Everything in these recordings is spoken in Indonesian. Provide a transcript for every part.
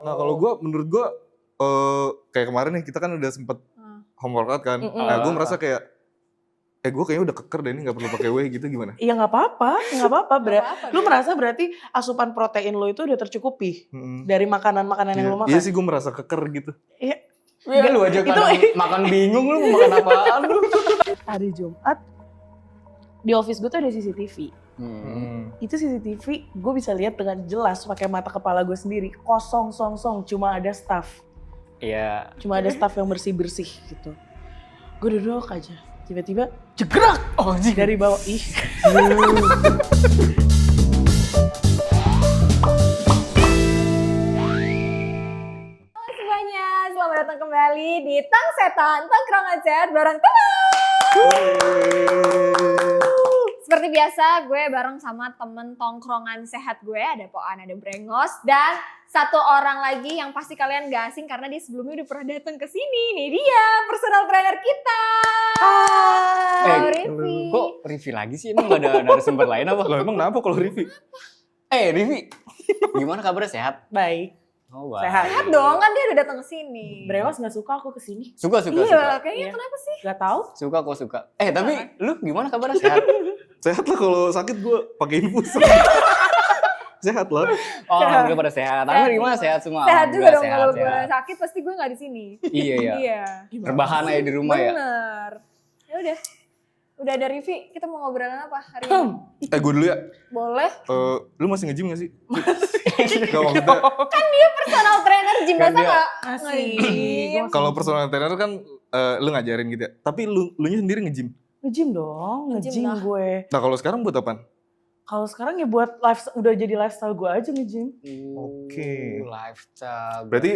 Nah kalau menurut gue kayak kemarin nih kita kan udah sempet home workout kan. Nah gue merasa kayak gue kayaknya udah keker deh ini gak perlu pakai whey gitu gimana? Iya gak apa-apa. Lu merasa berarti asupan protein lu itu udah tercukupi dari makanan-makanan yang lu makan? Iya sih gue merasa keker gitu. Iya. Ya lu aja kadang makan bingung lu mau makan apaan lu. Hari Jumat di office gue tuh ada CCTV. Itu CCTV gue bisa lihat dengan jelas pakai mata kepala gue sendiri. Kosong, cuma ada staff. Iya. Cuma ada staff yang bersih-bersih gitu. Gue duduk aja. Tiba-tiba jegrak dari bawah. Ih. Halo semuanya, selamat datang kembali di Tang Setan, Tongkrongan Sehat bareng teman. Seperti biasa, gue bareng sama temen tongkrongan sehat gue, ada Poan, ada Brengos, dan satu orang lagi yang pasti kalian gak asing karena dia sebelumnya udah pernah datang ke sini. Nih dia, personal trainer kita. Rivi. Kok Rivi lagi sih? Emang gak ada narasumber lain apa? Loh emang kenapa kalau Rivi? Rivi, gimana kabarnya, sehat? Baik. Oh, wow. Sehat dong, kan dia udah datang ke sini. Brengos gak suka aku kesini. Suka. Iya, kayaknya kenapa sih? Gak tahu. Suka. Tapi lu gimana kabarnya, sehat? Sehat lah kalau sakit gue pakai infus. Sehat lah. Oh, alhamdulillah pada sehat. Tapi gimana sehat semua? Sehat juga dong, kalau gue sehat. sakit pasti gue gak di sini. Iya. Iya. Rebahan aja di rumah ya. Bener. Ya udah ada Rivi, kita mau ngobrolan apa hari ini? Gue dulu ya. Boleh. Lu masih nge-gym gak sih? Gak maksudnya. Kan dia personal trainer gym, Kan masa dia- gak Masih. nge-gym? Kalau personal trainer kan lu ngajarin gitu ya. Tapi lu nya sendiri nge-gym. Nge-gym dong, Nge-gym nge-gym lah. gue. Nah kalau sekarang buat apaan? Kalau sekarang ya buat udah jadi lifestyle gue aja nge-gym. Oke. Lifestyle. Berarti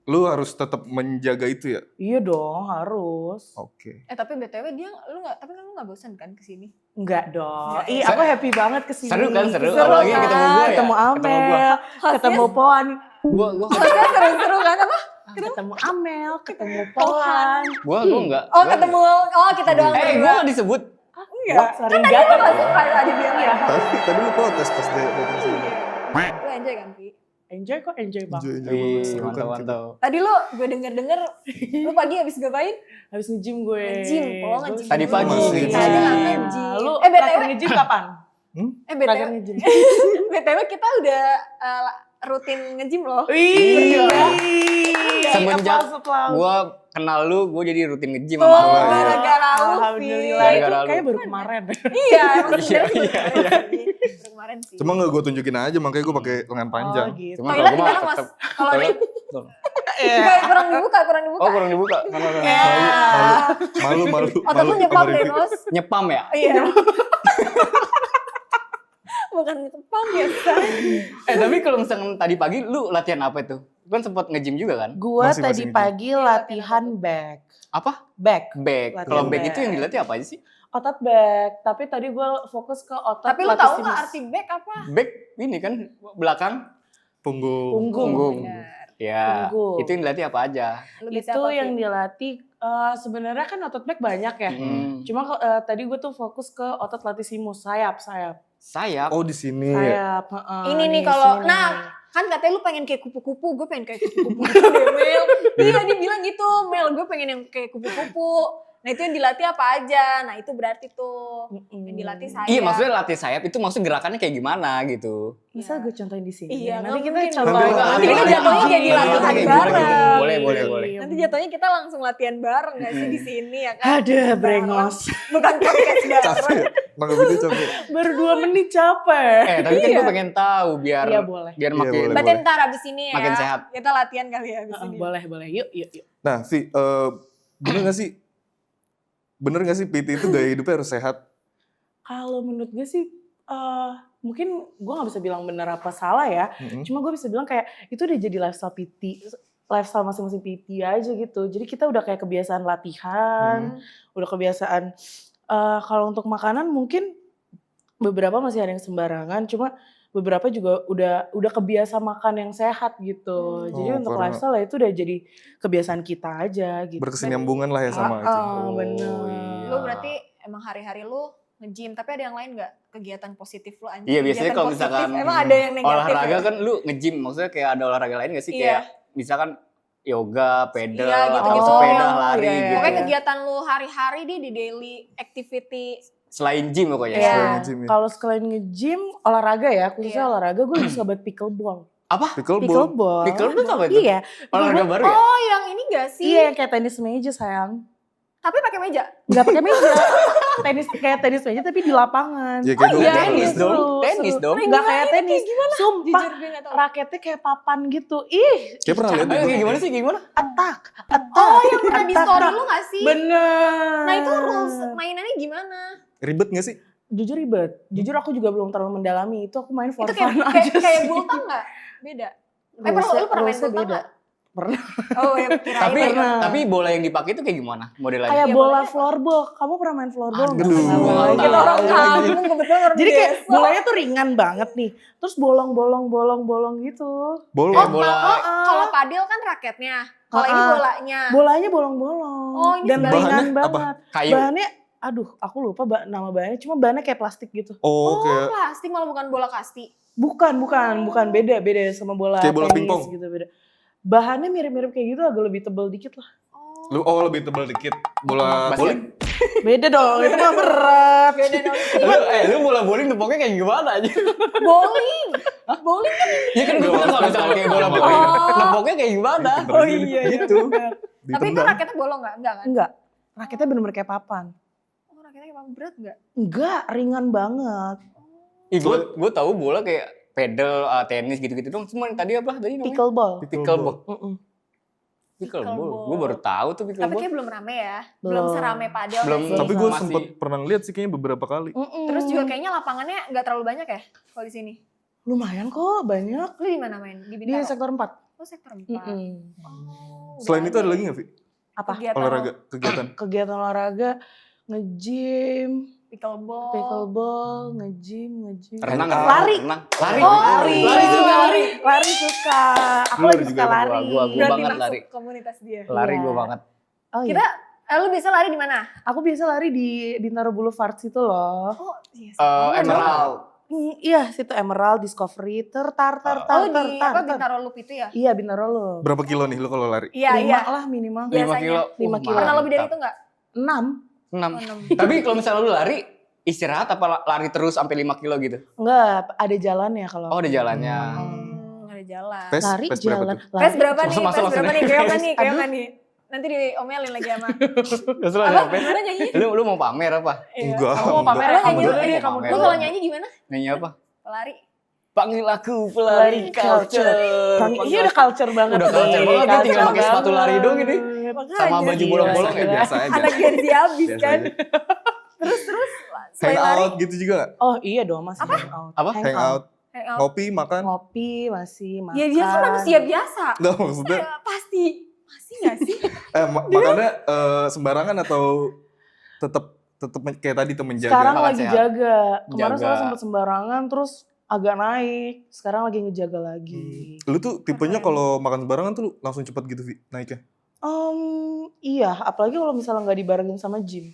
lu harus tetap menjaga itu ya? Iya dong, harus. Oke. Tapi BTW lu gak bosan kan kesini? Enggak dong. Enggak. Ih, aku happy banget kesini. Seru kan? Seru Apalagi kan? ketemu gue ya. Ketemu Amel, ketemu Poan. Gua Maksudnya seru-seru kan apa? Ketemu Amel, ketemu Poan. enggak. Oh ketemu, kita doang Gua berdua. gak disebut. Enggak. Sering Kan gatel. tadi lu gak suka tadi bilang ya. Tadi lu protes pas dia datang sini. Lu enjoy kan, Pi? Enjoy banget. Enjoy banget. Seru kan kita. Mantap. Tadi gue denger lu pagi habis ngapain? Habis nge-gym gue. Nge-gym, nge-gym. Tadi pagi. Masih. Tadi lah Iya. nge-gym. Lu BTW terakhir nge-gym kapan? Terakhir BTW nge-gym. BTW kita udah rutin nge-gym loh. Iya. Semenjak Applause. Gua kenal lu, gua jadi rutin nge-gym Oh, sama lu. gara-gara lu, Alhamdulillah. Pi. Itu Gara-gara kayak lu. baru kemarin. Iya, emang Iya, sebenarnya iya. baru kemarin sih. Cuma gak gue tunjukin aja makanya gue pakai lengan panjang. Oh gitu. Cuma Toilet kalau di gua mana, Mas? tetep Kalau ini toilet. kurang dibuka. Oh, kurang dibuka. Mana. Ya. Malu. Otak lu nyepam sama deh, Rivi. Bos. Nyepam ya? Iya. Bukan nyepam biasa. Tapi kalau misalkan tadi pagi lu latihan apa itu? Lu kan sempat nge-gym juga kan? Gua Masih tadi nge-gym. pagi latihan back. Apa? Back. Back. Latihan Kalau back back. itu yang dilatih apa aja sih? Otot back. Tapi tadi gue fokus ke otot Tapi lu tahu nggak latissimus. arti back apa? Back ini kan belakang. Punggung. Punggung. Benar. Ya, Punggung. itu yang dilatih apa aja? Lu bisa Itu apa, yang Pi? dilatih sebenarnya kan otot back banyak ya. Cuma tadi gue tuh fokus ke otot latissimus, sayap. Sayap. Oh di sini. Sayap. Ini nih di kalau, sini. nah kan katanya lu pengen kayak kupu-kupu, gue pengen kayak kupu-kupu gitu deh, Mel. Iya dia bilang gitu, Mel gue pengen yang kayak kupu-kupu. Nah itu yang dilatih apa aja, nah itu berarti tuh yang dilatih sayap. Iya, maksudnya latih sayap itu maksudnya gerakannya kayak gimana gitu. Bisa gue contohin di sini. Iya, Nanti nggak kita mungkin contohin. dong. Nanti Nanti jatuhnya jadi latihan Kayak bareng. gimana? Boleh. Nanti jatuhnya kita langsung latihan bareng gak sih di sini ya kan? Ada brengos. Bukan podcast bareng. Capek. Nangkep video capek. Baru 2 menit capek. Tapi kan gue pengen tahu biar Iya, boleh. biar Iya, makin boleh. Berarti ntar abis ini ya, Makin sehat. kita latihan kali ya abis ini. Boleh. Yuk. Nah Vi, bener gak sih PT itu gaya hidupnya harus sehat? Kalau menurut gue sih mungkin gue nggak bisa bilang benar apa salah ya. Cuma gue bisa bilang kayak itu udah jadi lifestyle masing-masing PT aja gitu. Jadi kita udah kayak kebiasaan latihan, udah kebiasaan kalau untuk makanan mungkin beberapa masih ada yang sembarangan, cuma beberapa juga udah kebiasa makan yang sehat gitu. Jadi Oh, untuk karena- lifestyle ya itu udah jadi kebiasaan kita aja gitu. Berkesinambungan lah ya sama itu. Bener. iya. Lu berarti emang hari-hari lu nge-gym, tapi ada yang lain nggak kegiatan positif lo anjing? Iya, biasanya Kegiatan kalau positif, misalkan emang ada yang negatif olahraga ya? kan lu nge-gym, maksudnya kayak ada olahraga lain gak sih? Iya. Kayak misalkan yoga, pedal, Iya, atau gitu-gitu. sepeda, Oh, lari iya, iya. gitu. Pokoknya kegiatan lu hari-hari deh di daily activity. Selain gym pokoknya. Iya. Selain gym ya. Kalau sekalian nge-gym, olahraga ya, khususnya Iya. olahraga, gue lebih suka buat pickleball. Apa? Pickleball. Pickleball. Pickleball apa itu? Iya. Olahraga baru ya? Oh, yang ini gak sih? Iya, yang kayak tenis meja sayang. Tapi pakai meja. Gak pakai meja. Kayak tenis meja tapi di lapangan. Ya kayak gue. iya. Tenis Seru, dong, seru. tenis dong. Gak kayak tenis. Sumpah, Jujur gue gak tau. raketnya kayak papan gitu. Ih, Kayak pernah lihat Ayo, deh. kayak gimana sih? Kayak gimana? attack. Oh, yang pernah di attack. story lu gak sih? Bener. Nah itu rules mainannya gimana? Ribet gak sih? Jujur ribet. Jujur aku juga belum terlalu mendalami. Itu aku main for Itu kayak fun kayak, aja kayak sih. bultang gak? Beda. Lu Rulesnya pernah main bultang beda. gak? Pernah. Oh ya kirain. Tapi pernah. tapi bola yang dipakai itu kayak gimana modelannya? Kayak Iya, bola bolanya apa? floorball. Kamu pernah main floorball nggak? Aduh. Pernah. Nggak Kita tahu. orang kampung kebetulan orang Jadi kayak desa. bolanya tuh ringan banget nih. Terus bolong gitu. Bola. Kayak bola. Kalau padel kan raketnya. Kalau ini Ah. bolanya. Bolanya bolong-bolong. Oh, ini dan sebenarnya ringan bahannya apa? banget. Kayu. Bahannya, aduh aku lupa nama bahannya. Cuma bahannya kayak plastik gitu. Oh, Oh, kayak plastik malah bukan bola kasti. Bukan. Beda sama bola Kayak bola tenis pingpong? gitu beda. Bahannya mirip-mirip kayak gitu, agak lebih tebal dikit lah. Oh. lebih tebal dikit. Bola Basket. bowling. Beda dong, itu mah berat. Beda dong. Lu bola bowling tepoknya kayak gimana aja? Bowling. Bowling kan Ya kan gue bilang kalau misalkan kayak bola Oh. bowling, tepoknya kayak gimana? Oh iya, Gitu. tapi itu raketnya bolong nggak? Enggak kan? Enggak, raketnya bener-bener kayak papan. Oh, raketnya emang berat nggak? Enggak, ringan banget. Ih, gue tahu bola kayak pedal, tenis gitu-gitu dong. Cuma tadi apa tadi namanya? Pickleball. Pickleball. Mm-mm. Pickleball. Gue baru tahu tuh Tapi pickleball. kayak belum rame ya. Belum. Belum serame padel. Belum. nggak sih? Tapi gue Masih- sempet pernah lihat sih kayaknya beberapa kali. Mm-mm. Terus juga kayaknya lapangannya nggak terlalu banyak ya kalau di sini. lumayan kok, banyak. Lu di mana main? Di Di Bintaro. sektor 4. Oh, sektor 4. Mm-mm. Oh, Selain udah itu ada lagi gak, Vi? Apa? Kegiatan Olahraga, kegiatan. Kegiatan olahraga, nge-gym, pickleball. pickleball, nge-gym. Renang. Lari. Renang. Lari. Oh, Lari. Lari juga lari. Lari suka. Aku Lu lagi lari suka juga, lari. gua Berarti banget masuk lari. komunitas dia. Lari Iya. gue banget. Oh iya. Kita, lu bisa lari di mana? Aku biasa lari di Bintaro Boulevard situ loh. Oh, iya. Emerald. Iya, situ Emerald, Discovery, Oh, di apa Bintaro Loop itu ya? Iya, Bintaro Loop. Berapa kilo nih lu kalau lari? Iya, 5 iya. lah minimal. 5 Biasanya. kilo. 5 kilo. Pernah lebih dari itu enggak? 6. 6. Oh, 6. Tapi kalau misalnya lu lari, istirahat apa lari terus sampai 5 kilo gitu? Enggak, ada jalannya kalau. Oh, ada jalannya. Ada jalan. Pes, Lari pes berapa jalan. tuh? Pes berapa nih? Langsung Pes masuk, berapa nih? langsung. Kayak nih? Kayak Aduh. nih? Nanti diomelin lagi sama. Terus lu Apa? sampai Gimana nyanyi? lu mau pamer apa? Iya. Enggak. Kamu mau pamer Lu ya? Kamu nyanyi dulu dulu deh, deh, kamu pamer. Lu dulu. kalau nyanyi gimana? Nyanyi apa? Pelari. Panggil aku pelari culture. Ini udah culture banget. Udah culture nih, banget, dia tinggal culture pakai sepatu lari banget. doang ini. Sama baju Gila, bolong-bolong ya, gila. Biasa aja. Anak Genzi habis Biasa kan. aja. Terus Hang selain lari, out gitu juga gak? Oh iya dong, masih hang out. Apa? Hang out, hangout. ngopi, makan. Ngopi masih, makan. Ya dia kan manusia biasa. Enggak maksudnya, Pasti. Masih gak sih? makannya sembarangan atau tetep kayak tadi tuh menjaga? Sekarang Makan lagi sehat. jaga. Kemarin Jaga. soalnya sempat sembarangan, terus agak naik. Sekarang lagi ngejaga lagi. Lu tuh tipenya kalau makan sembarangan tuh lu langsung cepet gitu, Vi, naiknya? Iya, apalagi kalau misalnya nggak dibarengin sama gym.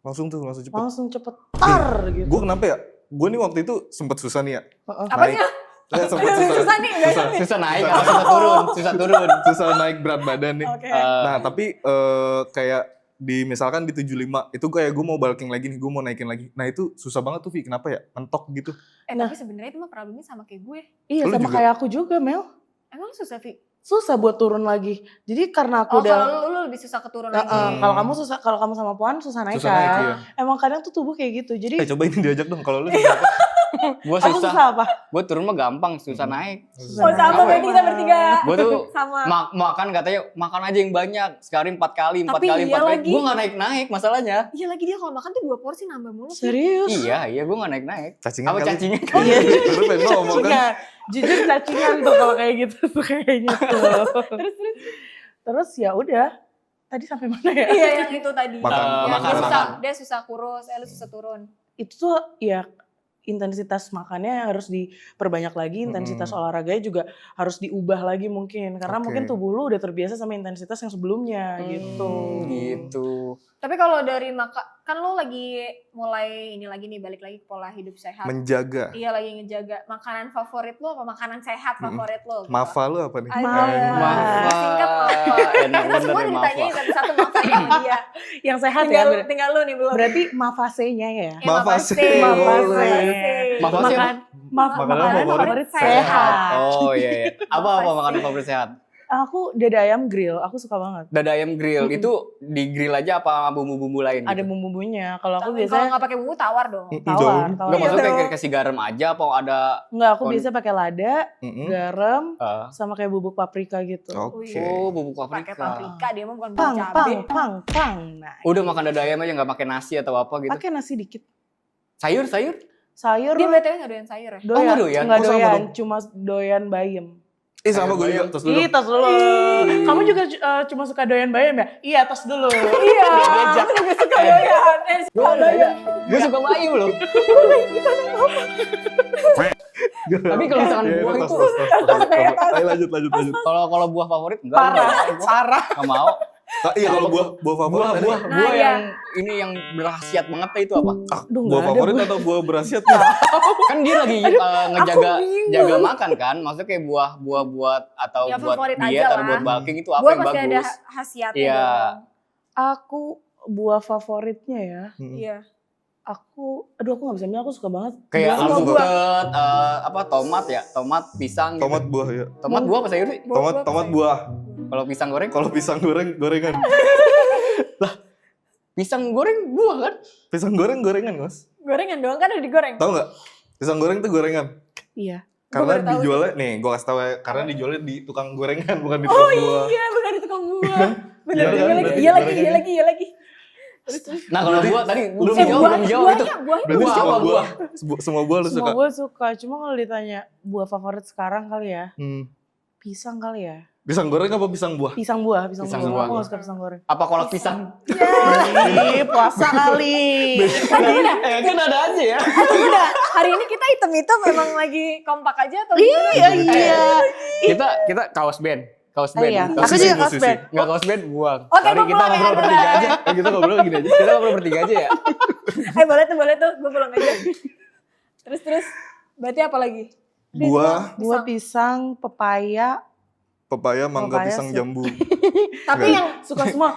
Langsung cepet. Langsung cepet tar gitu. Gue kenapa ya? Gue nih waktu itu sempet susah nih ya. Heeh. Apanya? Sempet Susah nih, udah Susah. nih. Susah naik, apa susah turun, susah turun. Susah naik berat badan nih. Oke. Nah tapi kayak misalkan di 75 itu kayak gue mau bulking lagi nih, gue mau naikin lagi. Nah itu susah banget tuh, Vi, kenapa ya? Mentok gitu. Tapi sebenarnya itu mah problemnya sama kayak gue. Iya, Lu sama juga? kayak aku juga, Mel. Emang susah, Vi? Susah buat turun lagi. Jadi karena aku Oh, udah kalau lu lebih susah keturun lagi. kalau kamu susah, kalau kamu sama Puan susah naik Susah naik, kan. iya. Emang kadang tuh tubuh kayak gitu. Jadi Coba ini diajak dong, kalau lu susah apa? Gue kamu susah, susah apa? gue turun mah gampang, susah naik. Susah Oh, sama Kenapa berarti kita bertiga. Gue tuh Sama. makan katanya makan aja yang banyak, sekali 4 kali, 4 Tapi kali, iya 4 kali. lagi. Gue gak naik-naik masalahnya. Iya lagi dia kalau makan tuh 2 porsi nambah mulu. Vi. Serius? Iya, gue gak naik-naik. Cacingan Apa kali. cacingnya? Iya. Lu pengen ngomong kan? Cacingan. Jujur cacingan tuh kalau kayak gitu tuh kayaknya tuh. Terus ya udah. Tadi sampai mana ya? Iya yang itu tadi. Makan. Yang Makan, dia susah, makan. dia susah kurus, lu susah turun. Itu tuh ya intensitas makannya harus diperbanyak lagi, intensitas olahraganya juga harus diubah lagi mungkin. Karena Oke. mungkin tubuh lu udah terbiasa sama intensitas yang sebelumnya gitu. Gitu. Tapi kalau dari kan lo lagi mulai ini lagi nih, balik lagi ke pola hidup sehat. Menjaga. Iya, lagi ngejaga. Makanan favorit lo apa? Makanan sehat favorit lo? Gitu. Mafa lu apa nih? Mafa. Singkat Mafa. Enak bener Semua ya ditanyain Mafa. satu-satu Mafa sama dia. Yang sehat ya. Tinggal lu nih belum. Berarti mafase-nya ya. Ya, Mafase. Mafase. Mafase Makan Makanan favorit sehat. Oh iya. Apa makanan favorit sehat? Aku dada ayam grill, aku suka banget. Dada ayam grill itu di grill aja apa bumbu-bumbu lain? Ada gitu? bumbu-bumbunya. Kalau aku Kalau biasanya nggak pakai bumbu tawar dong. tawar. Enggak, Iya maksudnya dong. kayak kasih garam aja apa ada Enggak, aku biasa pakai lada, Mm-mm. garam, uh, sama kayak bubuk paprika gitu. Oke. oh bumbu Pakai paprika. paprika, dia mah bukan Pang, bumbu pang, cabai. pang. Nah, Udah makan dada ayam aja nggak pakai nasi atau apa gitu. pakai nasi dikit. Sayur? Sayur Dia BTW nggak doyan sayur ya? doyan. nggak doyan? Nggak Oh, sama doyan, dong. cuma doyan bayam. Sama gue juga, terus dulu. Ih, tos dulu. Kamu juga cuma suka doyan bayam ya? Iya, tos dulu. Iya, aku juga suka doyan. Suka doyan. Gue suka bayam loh. Tapi kalau misalkan Iya, buah tos, itu, tos, tos, tos. Ayo lanjut. kalau buah favorit enggak. Parah. Enggak mau. Iya kalau buah favorit tadi. Buah Nah, iya. yang ini yang berkhasiat banget itu apa? Aduh, Buah nggak ada, favorit Bu. atau buah berasiat? Kan dia lagi ngejaga aku bingung. jaga makan kan, maksudnya kayak buah buat atau Ya, buat favorit diet aja atau lah. buat bulking itu apa Buah yang pasti ada bagus? khasiatnya Iya. dong. Aku buah favoritnya ya. Iya. Aku nggak bisa bilang, aku suka banget. Kayak Buah semua alpukat, apa tomat ya, tomat pisang. Gitu. Tomat buah ya. Tomat buah apa sayur sih? Tomat buah. Kalau pisang goreng? Kalau pisang gorengan. Pisang goreng buah kan? Pisang gorengan, Mas. Gorengan doang kan udah digoreng. Tahu nggak? Pisang goreng itu gorengan. Iya. Karena baru tahu dijualnya, nih gue kasih tau ya, karena dijualnya di tukang gorengan, bukan di tukang buah. Iya, benar di tukang buah. Benar Iya kan? juga lagi. Berarti Iya lagi, gorengannya. iya lagi. Nah kalau buah tadi lu belum jawab, belum jawab itu. Buahnya Berarti Buah semua apa, buah, semua buah lu suka. Semua buah suka. Cuma kalau ditanya buah favorit sekarang kali ya, pisang kali ya. Pisang goreng apa pisang buah? Pisang buah. Pisang Aku buah. nggak suka pisang goreng. Apa kolak pisang? Ih, puasa kali. Kan ada aja ya. Udah, hari ini kita hitam-hitam memang lagi kompak aja atau gimana? Iya. Kita kaos band. Oh iya, aku Posisi, juga posisi. cosplay. Enggak kaos band buang. Oke, Sorry gua kita pulang ya, ngobrol bertiga bye. aja. Kita ngobrol gini aja. Kita ngobrol bertiga aja ya. Boleh tuh, gue pulang aja. Terus, berarti apa lagi? Buah, Buah pisang, pepaya, mangga, Pepaya pisang, sih. jambu. Tapi Nggak. yang suka semua.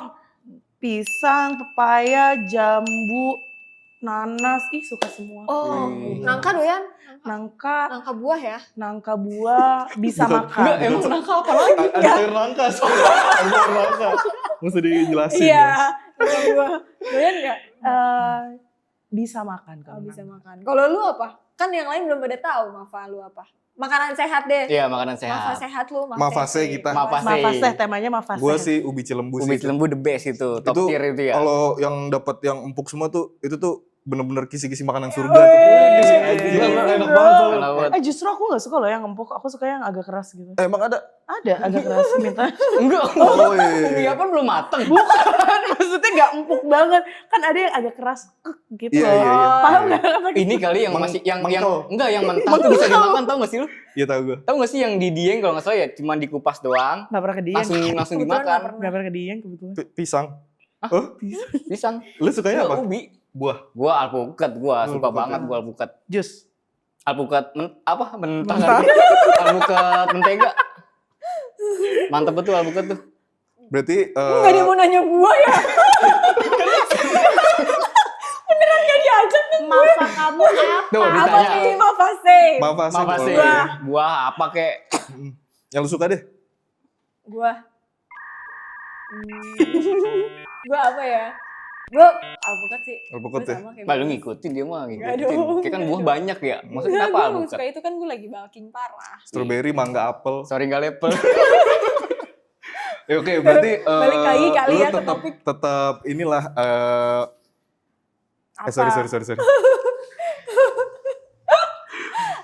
Pisang, pepaya, jambu, nanas, suka semua. nangka doyan, Nangka, nangka buah ya. nangka buah bisa Bukan. makan. Enggak, emang nangka apa lagi? Ada sayur nangka soalnya. Ada sayur nangka. Mesti dijelasin. Iya, Mas. nangka buah. Doyan nggak? Bisa makan Oh, kalau bisa makan. Kalau lu apa? Kan yang lain belum pada tahu Mafa lu apa. Makanan sehat deh. Iya, makanan Mafa sehat. sehat lu. Mafase kita. Mafase. Mafase, temanya mafase. Gua sih ubi cilembu Ubi sih. lembu the best itu, top Itu tier itu ya. Kalau yang dapat yang empuk semua tuh, itu tuh bener-bener kisi-kisi makanan surga tuh. Gila, enak banget tuh. Kalau Justru aku gak suka loh yang empuk, aku suka yang agak keras gitu. Emang ada? Ada agak keras, minta. enggak, Oh iya. ubi apa belum mateng. Bukan, maksudnya gak empuk banget. Kan ada yang agak keras, gitu Iya, loh. iya, iya. Paham gak? Ini kali yang Mang- masih yang mangkel. enggak yang mentah tuh bisa dimakan, tau gak sih lu? Iya tahu gue. Tahu gak sih yang di Dieng kalau nggak salah ya cuma dikupas doang, Gak pernah ke Dieng. langsung Kebetulan dimakan. nggak Gak pernah ke Dieng kebetulan. Pisang. Hah? Oh, Pisang. lu sukanya apa? Ubi. Buah. Gua alpukat, gua suka Alpukat banget ya. gua alpukat. Jus. Alpukat mentah Mentah. kali. Alpukat mentega. Mantep betul alpukat tuh. Berarti Enggak dia mau nanya buah ya. Beneran gak diajak nih. Masa kamu apa? Tuh Apa ditanya. sih Mafase? Mafase. Mafase. Oh, Buah apa kek? Yang lu suka deh. Gua. Gua apa ya? Gua alpukat sih. Alpukat Gua ya? sama kayak Bah, lu Bagus. ngikutin dia mah Enggak ngikutin. dong. Kayak kan buah banyak ya. Maksudnya Enggak, kenapa gua alpukat? suka itu kan gue lagi bulking parah. Strawberry, mangga, apel. Sorry nggak level. Ya, oke, berarti Balik lagi kali lu ya ke tetap topik. tetap inilah Apa? sorry.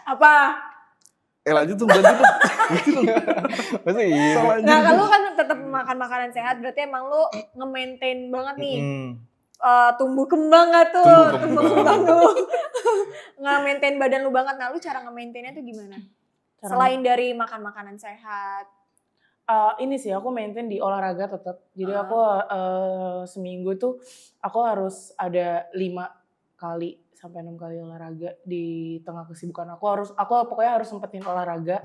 Apa? Lanjut dong. Masa iya? Nah, kalau kan tetap makan makanan sehat, berarti emang lu nge-maintain banget nih. Tumbuh kembang gak tuh? Tumbuh kembang. Kembang lu. Nge-maintain badan lu banget. Nah, lu cara nge-maintainnya tuh gimana? Cara- Selain dari makan makanan sehat. Ini sih aku maintain di olahraga tetap. Jadi aku seminggu tuh aku harus ada 5 kali sampai 6 kali olahraga di tengah kesibukan aku pokoknya harus sempetin olahraga.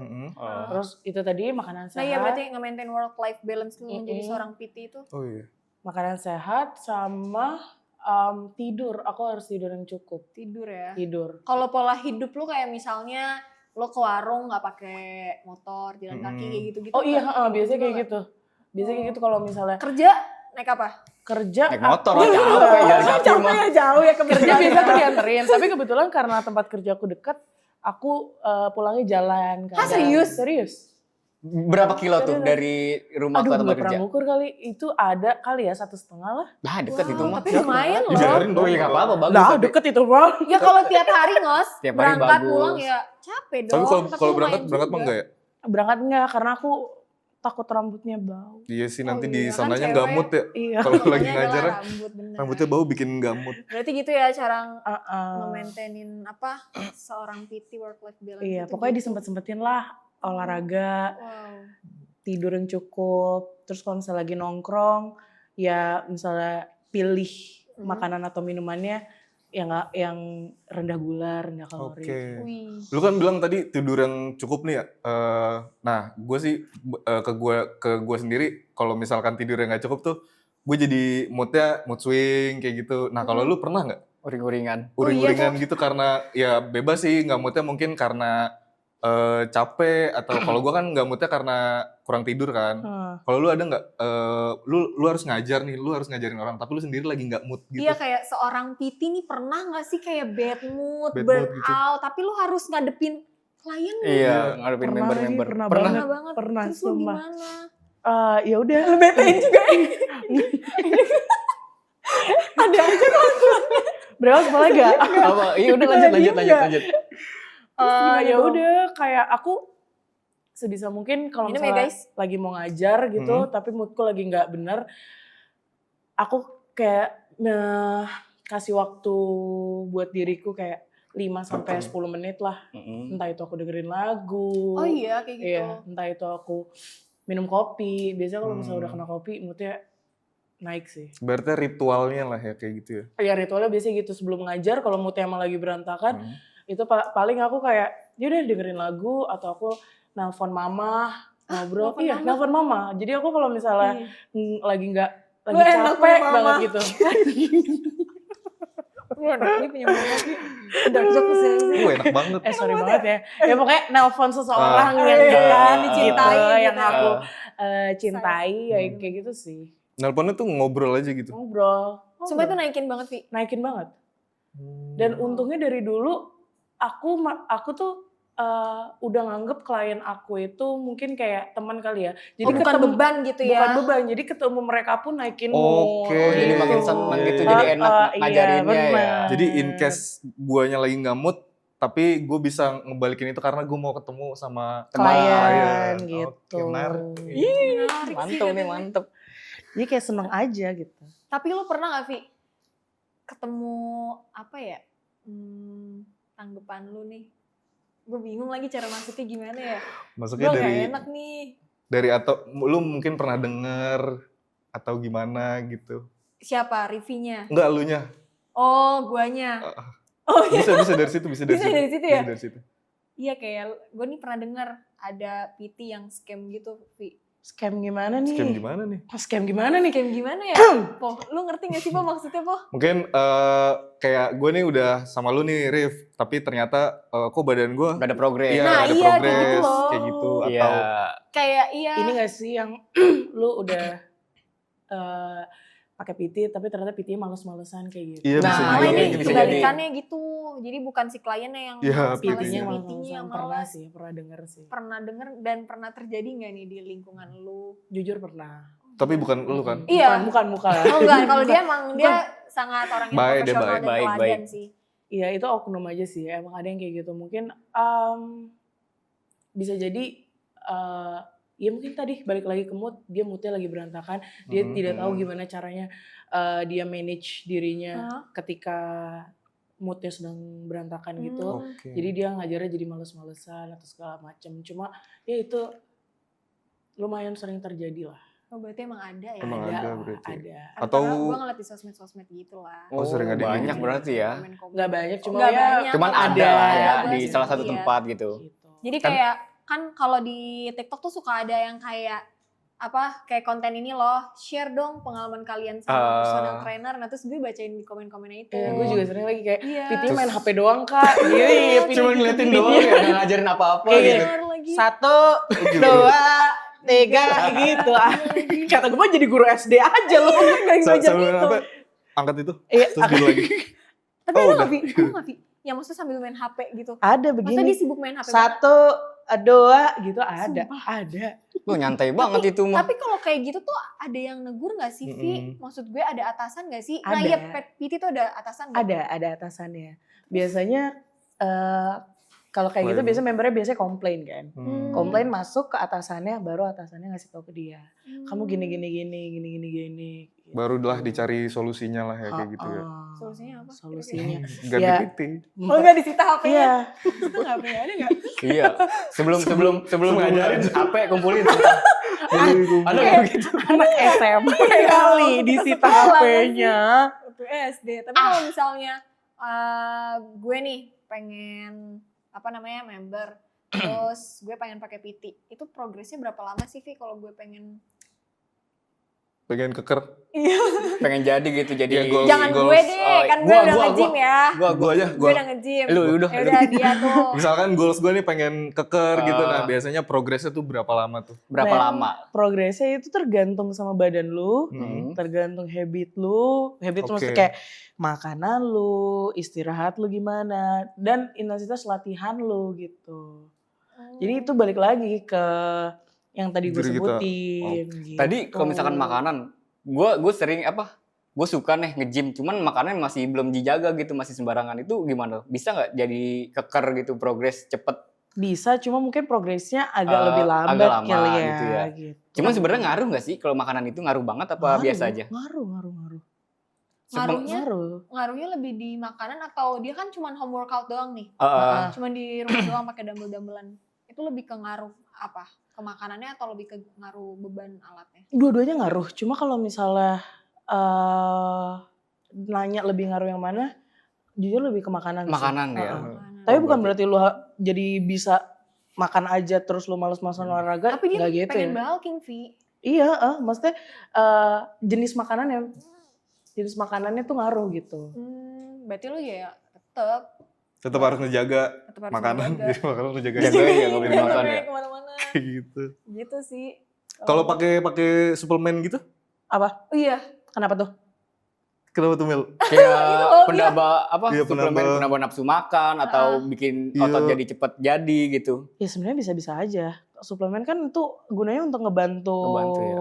Terus itu tadi makanan sehat. Nah iya berarti nge-maintain work life balance lu menjadi seorang PT itu. Oh iya. Makanan sehat sama tidur. Aku harus tidur yang cukup. Tidur ya. Tidur. Kalau pola hidup lu kayak misalnya lo ke warung nggak pakai motor, jalan kaki kayak gitu-gitu. Oh iya, biasanya kayak gitu. Biasanya kayak gitu kalau misalnya Kerja naik apa? kerja Naik motor lah, capek jalan kaki capek mah. ya, jauh ya kerja biasa aku dianterin. Tapi kebetulan karena tempat kerja aku dekat, aku pulangnya jalan. Hah, serius? Serius. Berapa kilo tuh dari rumah Aduh, ke tempat gak pernah kerja? ngukur kali. Itu ada kali ya 1,5 lah. Lah deket itu mah. Tapi lumayan loh. Dibiarin Oh iya nggak apa-apa, bagus. Nah, tapi. deket itu bang. Ya kalau tiap hari ngos, Tiap hari berangkat bagus. pulang ya capek dong. Tapi kalau lumayan berangkat mah juga. enggak ya? Berangkat enggak, karena aku takut rambutnya bau. Iya sih, nanti Oh di iya, kan sananya cewek. nggak mood ya. Iya. Kalau lagi Pokoknya ngajar adalah rambut, bener. rambutnya bau bikin nggak mood. Berarti gitu ya cara Uh-uh. nge-maintainin apa seorang PT work life balance. Iya, itu pokoknya gitu. disempet-sempetin lah olahraga, Wow. tidur yang cukup. Terus kalau misalnya lagi nongkrong, ya misalnya pilih makanan atau minumannya yang rendah gula, rendah kalori. Oke. Wih. Lu kan bilang tadi tidur yang cukup nih ya. Nah, gue sih ke gue sendiri kalau misalkan tidur yang nggak cukup tuh, gue jadi mood swing kayak gitu. Nah, kalau lu pernah nggak Uring-uringan. uring-uringan gitu karena ya bebas sih, nggak moodnya mungkin karena capek atau kalau gue kan nggak moodnya karena kurang tidur kan. Kalau lu ada nggak? Lu harus ngajar nih, lu harus ngajarin orang, tapi lu sendiri lagi nggak mood gitu. Iya kayak seorang PT nih pernah gak sih kayak bad mood, Bad mood burn gitu. out, tapi lu harus ngadepin klien nih. Iya, ngadepin Pernah member-member. sih, pernah Pernah. banget. banget. Pernah, Terus lu sumpah. gimana? Ya udah. Betain juga ya. Ada aja kan. Berapa sekolah gak? Apa? Iya udah lanjut. Ya udah kayak aku sebisa mungkin kalau Minum ya, misalnya guys. lagi mau ngajar gitu, tapi moodku lagi nggak bener, aku kayak kasih waktu buat diriku kayak 5 sampai 10 menit lah. Entah itu aku dengerin lagu. Oh iya kayak gitu. Iya, entah itu aku minum kopi. Biasanya kalau misalnya udah kena kopi, moodnya naik sih. Berarti ritualnya lah ya kayak gitu ya. Ya ritualnya biasanya gitu sebelum ngajar, kalau moodnya emang lagi berantakan, itu paling aku kayak yaudah dengerin lagu atau aku nelpon mama, ngobrol. nelpon mama? Nelpon mama. Jadi aku kalau misalnya lagi Lu enak capek punya mama. banget gitu. Lu enak nih punya mama sih. Dark jokes ya. Enak banget. Sorry banget ya. Ya pokoknya nelpon seseorang yang dicintai gitu, gitu. yang aku cintai, ya kayak gitu sih. Nelponnya tuh ngobrol aja gitu. Ngobrol. Sumpah itu naikin banget, Vi. Naikin banget. Dan untungnya dari dulu aku tuh udah nganggep klien aku itu mungkin kayak teman kali ya. Jadi bukan beban gitu ya. Bukan beban. Jadi ketemu mereka pun naikin Oke. mood. Jadi makin seneng gitu, jadi enak ngajarinnya ya. bener. Jadi in case guanya lagi nggak mood, tapi gue bisa ngebalikin itu karena gue mau ketemu sama klien Oke, gitu. menarik. Mantap nih, mantep. Jadi kayak seneng aja gitu. Tapi lu pernah gak, Vi? Ketemu apa ya? Tanggapan lu nih. Gue bingung lagi cara maksudnya gimana ya. Maksudnya Gue dari gak enak nih. dari atau lu mungkin pernah denger atau gimana gitu. Siapa? Rivinya? Enggak, elunya. Oh, guanya. Oh iya. Bisa dari situ, bisa dari Bisa situ. dari situ ya? Bisa dari situ. Iya kayak gue nih pernah denger ada PT yang scam gitu, Vi. Scam gimana nih? Scam gimana nih? Scam gimana nih? Scam gimana ya? Po, lu ngerti gak sih, Po, maksudnya, Po? Mungkin kayak gue nih udah sama lu nih, Rif, tapi ternyata kok badan gue Gak ada progres. iya, Nah, ada iya, kayak progres gitu loh. kayak gitu Iya. atau Kayak iya. Ini gak sih yang lu udah pakai PT tapi ternyata PT-nya males-malesan kayak gitu. iya Nah, bisa Malah juga iya, ini kayak bisa gitu. kebalikannya gitu. Jadi bukan si kliennya yang Iya, males-malesin, PT-nya PT-nya PT-nya malas-malesan. yang Pernah malas. sih, pernah denger sih. Pernah denger dan pernah terjadi gak nih di lingkungan lu? Jujur pernah. Tapi bukan lu kan? Iya. Bukan. Oh enggak, kalau dia emang dia sangat orang yang Baik, dia profesional baik. dan Baik, teladan sih. Iya itu oknum aja sih, emang ada yang kayak gitu. Mungkin bisa jadi ya mungkin tadi balik lagi ke mood, dia moodnya lagi berantakan, dia tidak tahu gimana caranya dia manage dirinya ketika moodnya sedang berantakan gitu. Oke. Jadi dia ngajarnya jadi males-malesan atau segala macam. Cuma ya itu Lumayan sering terjadi lah. Oh berarti emang ada ya? Emang ada berarti. Ada. Atau- Karena gue ngeliat di sosmed gitu lah. Oh, sering ada banyak gitu. berarti ya. Nggak banyak, cuma Nggak ya banyak. Cuman Ada, ada lah ya ada di sih, salah satu iya. tempat gitu. Gitu. Jadi kayak kan kalau di TikTok tuh suka ada yang kayak kayak konten ini loh, share dong pengalaman kalian sama personal trainer. Nah terus gue bacain di komen-komennya itu. Ya, gue juga sering lagi kayak, Iya. PT main HP doang kak. Gini, Cuma ngeliatin doang ya, nggak ngajarin apa-apa Iya. gitu. Bener lagi. 1, 2, 3 gitu. Kata gue jadi guru SD aja loh. Gak belajar Sambil gitu. apa? Angkat itu. Iya, Terus dulu lagi. Tapi Oh, ada udah. nggak Vi? Ada nggak Vi? Ya maksudnya sambil main HP gitu. ada Maksudnya dia begini. sibuk main HP. 1, 2 gitu ada. Ada. Lu nyantai banget itu mah. Tapi kalau kayak gitu tuh ada yang negur gak sih Vi? Mm-mm. Maksud gue ada atasan gak sih? Nah Ada. iya PT tuh ada atasan gak? Ada atasannya. Biasanya kalau kayak gitu Komplain. biasanya membernya biasanya komplain kan. Hmm. Komplain masuk ke atasannya, baru atasannya ngasih tahu ke dia. Kamu gini. Barulah dicari solusinya lah ya kayak gitu ya. Solusinya apa? Solusinya. Ganti Ya. PT. Oh enggak disita HP-nya? Iya. Itu gak punya ada gak? Iya. Sebelum ngajarin HP kumpulin. Ada kayak gitu. Anak SMP kali disita HP-nya. Waktu SD. Tapi kalau misalnya gue nih pengen member, terus gue pengen pakai PT, itu progresnya berapa lama sih Vi kalau gue pengen? Pengen keker. Pengen jadi gitu jadi. Iya, goals. Jangan gue deh, kan gue udah nge-gym ya. Gua aja. Gue udah nge-gym. Lu udah. Ya udah dia tuh. Misalkan goals gue nih pengen keker gitu. Nah Ah. biasanya progresnya tuh berapa lama tuh? Berapa Nah, lama? Progresnya itu tergantung sama badan lu, Hmm. tergantung habit lu. Habit Oke. maksudnya kayak makanan lu, istirahat lu gimana, dan intensitas latihan lu gitu. Jadi itu balik lagi ke yang tadi gue Diri kita. sebutin. Gitu. Tadi kalau misalkan makanan, gue sering gue suka nih nge-gym, cuman makanan masih belum dijaga gitu, masih sembarangan. Itu gimana? Bisa nggak jadi keker gitu, progres cepet? Bisa, cuma mungkin progresnya agak lebih lambat agak lama kali ya. gitu ya. Gitu. Cuman sebenarnya ngaruh nggak sih kalau makanan itu ngaruh banget apa biasa aja? Ngaruh. Ngaruhnya lebih di makanan atau dia kan cuma home workout doang nih? Cuman di rumah doang pakai dumbbell-dumbellan. Itu lebih ke ngaruh apa? Ke makanannya atau lebih ke ngaruh beban alatnya? Dua-duanya ngaruh. Cuma kalau misalnya nanya lebih ngaruh yang mana, jujur lebih ke makanan. Makanan sih. ya. Makanan. Tapi Oh, bukan berarti- berarti lu jadi bisa makan aja terus lu males-malesan olahraga. Tapi dia nggak gitu pengen ya. bulking, Vi. Iya, maksudnya jenis makanannya tuh ngaruh gitu. Berarti lu ya Tetap harus ngejaga tetep harus makanan. menjaga. Jadi makanan lu jaga. Jaga ya, nggak boleh Jangan makan sampai ya. kemana-mana. Kayak gitu. Gitu sih. Kalau pakai suplemen gitu, Apa? Oh iya. Kenapa tuh? kenapa tuh Mel? Kayak penambah Iya, suplemen penambah nafsu makan atau bikin otot Iya. jadi cepet jadi gitu. Ya sebenarnya bisa-bisa aja. Suplemen kan itu gunanya untuk ngebantu ya.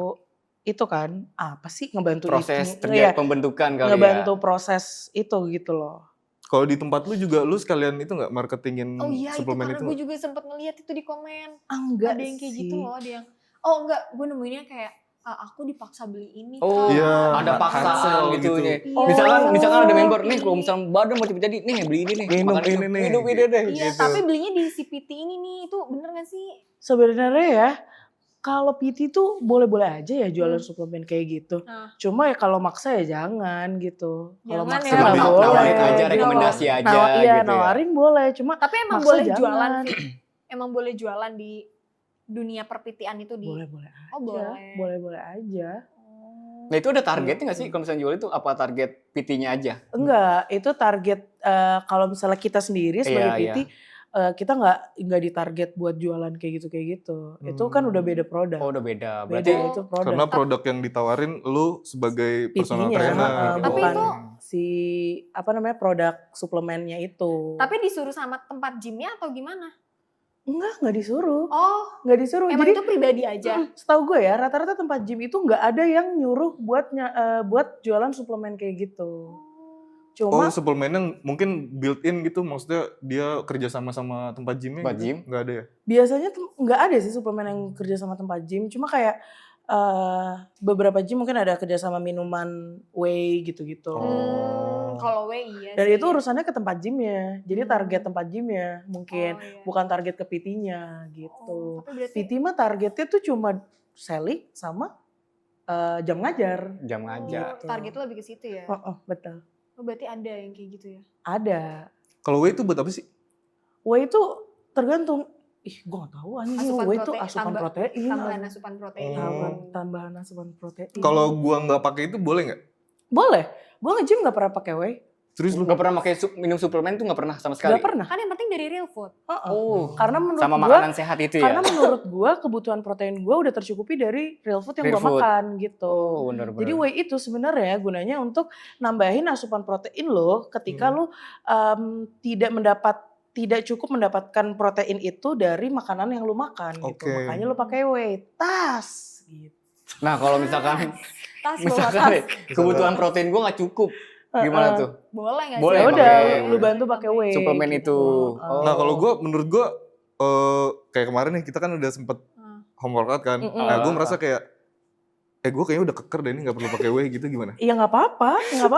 itu kan. Apa sih ngebantu Proses itu? terjadi Iya, pembentukan kali ngebantu ya. proses itu gitu loh. Kalau di tempat lu juga lu sekalian itu nggak marketingin Oh iya itu suplemen karena itu? gue juga sempet ngeliat itu di komen. Enggak Ada yang kayak sih. gitu loh, ada yang enggak, gue nemuinnya kayak aku dipaksa beli ini. Oh, Kak." Iya. ada paksaan Cancel gitu. gitu. Ya. Iya. Misalkan ada member nih kalau misalnya badan mau cepet jadi nih beli ini nih. Minum makan itu. ini nih. Hidup ini deh. Iya, gitu. tapi belinya di CPT ini nih, itu bener gak sih? Sebenarnya ya, kalau PT tuh boleh-boleh aja ya jualan suplemen kayak gitu. Nah. Cuma ya kalau maksa ya jangan gitu. Kalau Jangan maksa ya, nggak nawarin boleh. Nawarin aja gitu. rekomendasi aja Iya, gitu ya. nawarin boleh. Cuma Tapi emang maksa boleh jangan. jualan, Vi. Emang boleh jualan di dunia perpitian itu di. boleh-boleh aja. Oh, boleh. Boleh-boleh aja. Nah itu ada targetnya nggak sih kalau misalnya jual itu apa target PT-nya aja? Enggak, itu target kalau misalnya kita sendiri sebagai Iya, PT kita nggak ditarget buat jualan kayak gitu. Itu kan udah beda produk. Oh udah beda. Beda Berarti itu produk. Karena produk yang ditawarin lu sebagai personal PT-nya, trainer. Tapi bukan itu- si produk suplemennya itu. Tapi disuruh sama tempat gymnya atau gimana? Enggak disuruh. Oh, Nggak disuruh. emang Jadi itu pribadi aja? setahu gue ya rata-rata tempat gym itu nggak ada yang nyuruh buat jualan suplemen kayak gitu. Cuma Oh suplemennya mungkin built in gitu, maksudnya dia kerja sama tempat gymnya Tempat gitu? gym? Nggak ada ya? biasanya tuh nggak ada sih suplemen yang kerja sama tempat gym. Cuma kayak beberapa gym mungkin ada kerja sama minuman whey gitu-gitu. Kalau W iya Dan sih. itu urusannya ke tempat gymnya. Jadi target tempat gymnya mungkin Oh, iya. bukan target ke PT-nya gitu. Oh, tapi berarti PT mah targetnya tuh cuma selling sama jam ngajar. Jam ngajar. Target lo lebih ke situ ya. Betul. Oh, berarti ada yang kayak gitu ya. Ada. Kalau whey itu buat apa sih? Whey itu tergantung. Gue gak tahu anjing. Whey itu asupan protein. Tambahan asupan protein. Tambahan asupan protein. Kalau gua nggak pakai itu boleh nggak? Boleh. Gue nge-gym gak pernah pakai whey. Terus lu? Gak pernah pakai minum suplemen tuh gak pernah sama sekali? Gak pernah. Kan yang penting dari real food. Oh, Karena menurut sama gua, makanan sehat itu ya? karena menurut gue kebutuhan protein gue udah tercukupi dari real food yang Real gue food. makan gitu. Oh, bener-bener. Jadi whey itu sebenarnya gunanya untuk nambahin asupan protein lo ketika lo tidak cukup mendapatkan protein itu dari makanan yang lo makan gitu. Oke. Makanya lo pakai whey. Tas gitu. Nah kalau misalkan Tas. kebutuhan protein gue gak cukup, gimana tuh? Boleh gak sih? Boleh, Ya udah pakai lu bantu pakai whey. suplemen gitu. itu. Oh. Nah kalau menurut gue kayak kemarin nih kita kan udah sempet home workout kan. Nah gue merasa kayak gue kayaknya udah keker deh ini nggak perlu pakai whey gitu gimana? Iya nggak apa-apa. Lu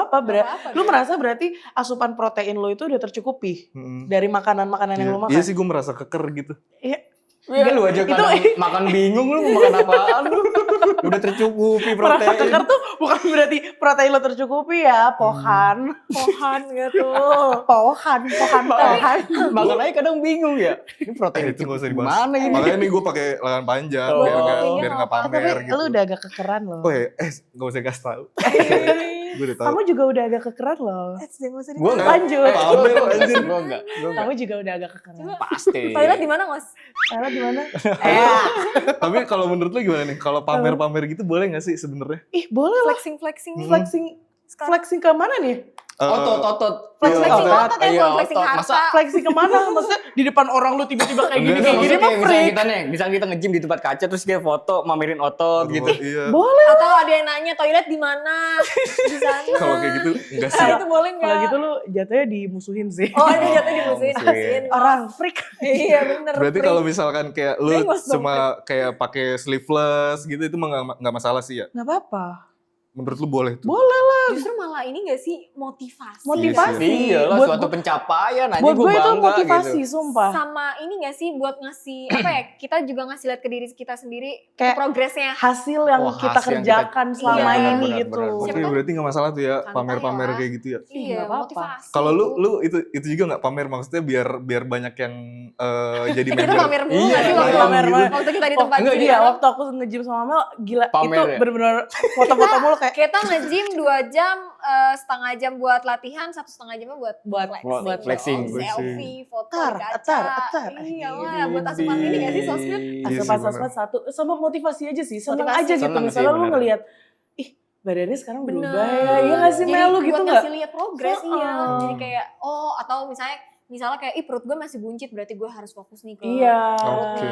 deh. merasa berarti asupan protein lo itu udah tercukupi dari makanan-makanan yang lu makan. Iya sih gue merasa keker gitu. Iya. Ya lu aja kadang makan bingung lu mau makan apaan lu. Udah tercukupi Merasa protein. keker tuh bukan berarti protein lo tercukupi ya, pohan gitu. Pohan. Makan aja kadang bingung ya. Ini protein Itu nggak usah dibahas. Mana ini? Makanya nih gue pakai lengan panjang Oh. biar nggak pamer Tapi gitu. lu udah agak kekeran loh. Oh ya, nggak usah kasih tahu. Gue udah tahu. Kamu juga udah agak kekeran loh. Gua enggak. Lanjut. Pamer, anjir. Gua enggak. Kamu juga udah agak kekeran. Pasti. Toilet di mana, Ngos? Ella gimana? Tapi kalau menurut lu gimana nih? Kalau pamer-pamer gitu boleh nggak sih sebenarnya? Ih boleh lah. Flexing ke mana nih? Otot. Flexing otot ya, Iya, bukan flexing otot. harta. Masa Flexing kemana? Maksudnya di depan orang lu tiba-tiba kayak gini Enggak, mah maksudnya freak. misalnya kita nge-gym di tempat kaca terus kayak foto mamerin otot gitu. Iya. Boleh. Atau ada yang nanya toilet di mana? Di sana. Kalau kayak gitu enggak sih. Nah, itu boleh nggak? Kalau gitu lu jatuhnya dimusuhin sih. Oh, ini jatuh dimusuhin. Kasihin. Orang freak. Iya bener. Berarti freak. kalau misalkan kayak lu Bengos dong, cuma kayak pakai sleeveless gitu itu mah nggak masalah sih ya. Nggak apa-apa. Menurut lu boleh tuh? Boleh lah. Justru malah ini gak sih motivasi. Motivasi. Iya lah Buat suatu pencapaian aja Buat gue gue itu bangga motivasi, gitu. sumpah. Sama ini gak sih buat ngasih apa ya? Kita juga ngasih lihat ke diri kita sendiri Kayak progresnya. hasil yang Oh, kita hasil yang kerjakan kita- selama Iya, ini benar, gitu. benar. Oke, Siapa tahu berarti nggak masalah tuh ya santai pamer-pamer lah. kayak gitu ya. Iya, nggak apa-apa. motivasi. Kalau lu itu juga nggak pamer maksudnya biar banyak yang jadi kita member. pamer mulu Iya, gak sih pamer waktu, gitu. waktu kita di tempat Enggak, gym. iya, waktu aku nge-gym sama Mel, gila Pamer itu ya? bener-bener foto-foto mulu kayak Kita nge-gym 2 jam, setengah jam buat latihan, 1,5 jamnya buat buat flexing. selfie, foto Atar, di kaca. atar. Iya lah, buat asupan ini gak sih sosmed? Iya asupan sih, sosmed satu sama motivasi aja sih, seneng Motivasi. aja gitu. Seneng sih, Misalnya lu bener. ngelihat, ih badannya sekarang Bener. berubah ya, iya nggak sih Mel lu gitu buat nggak? ngasih lihat progres iya. Heeh. Jadi kayak atau misalnya kayak perut gue masih buncit berarti gue harus fokus nih ke Iya. Oke.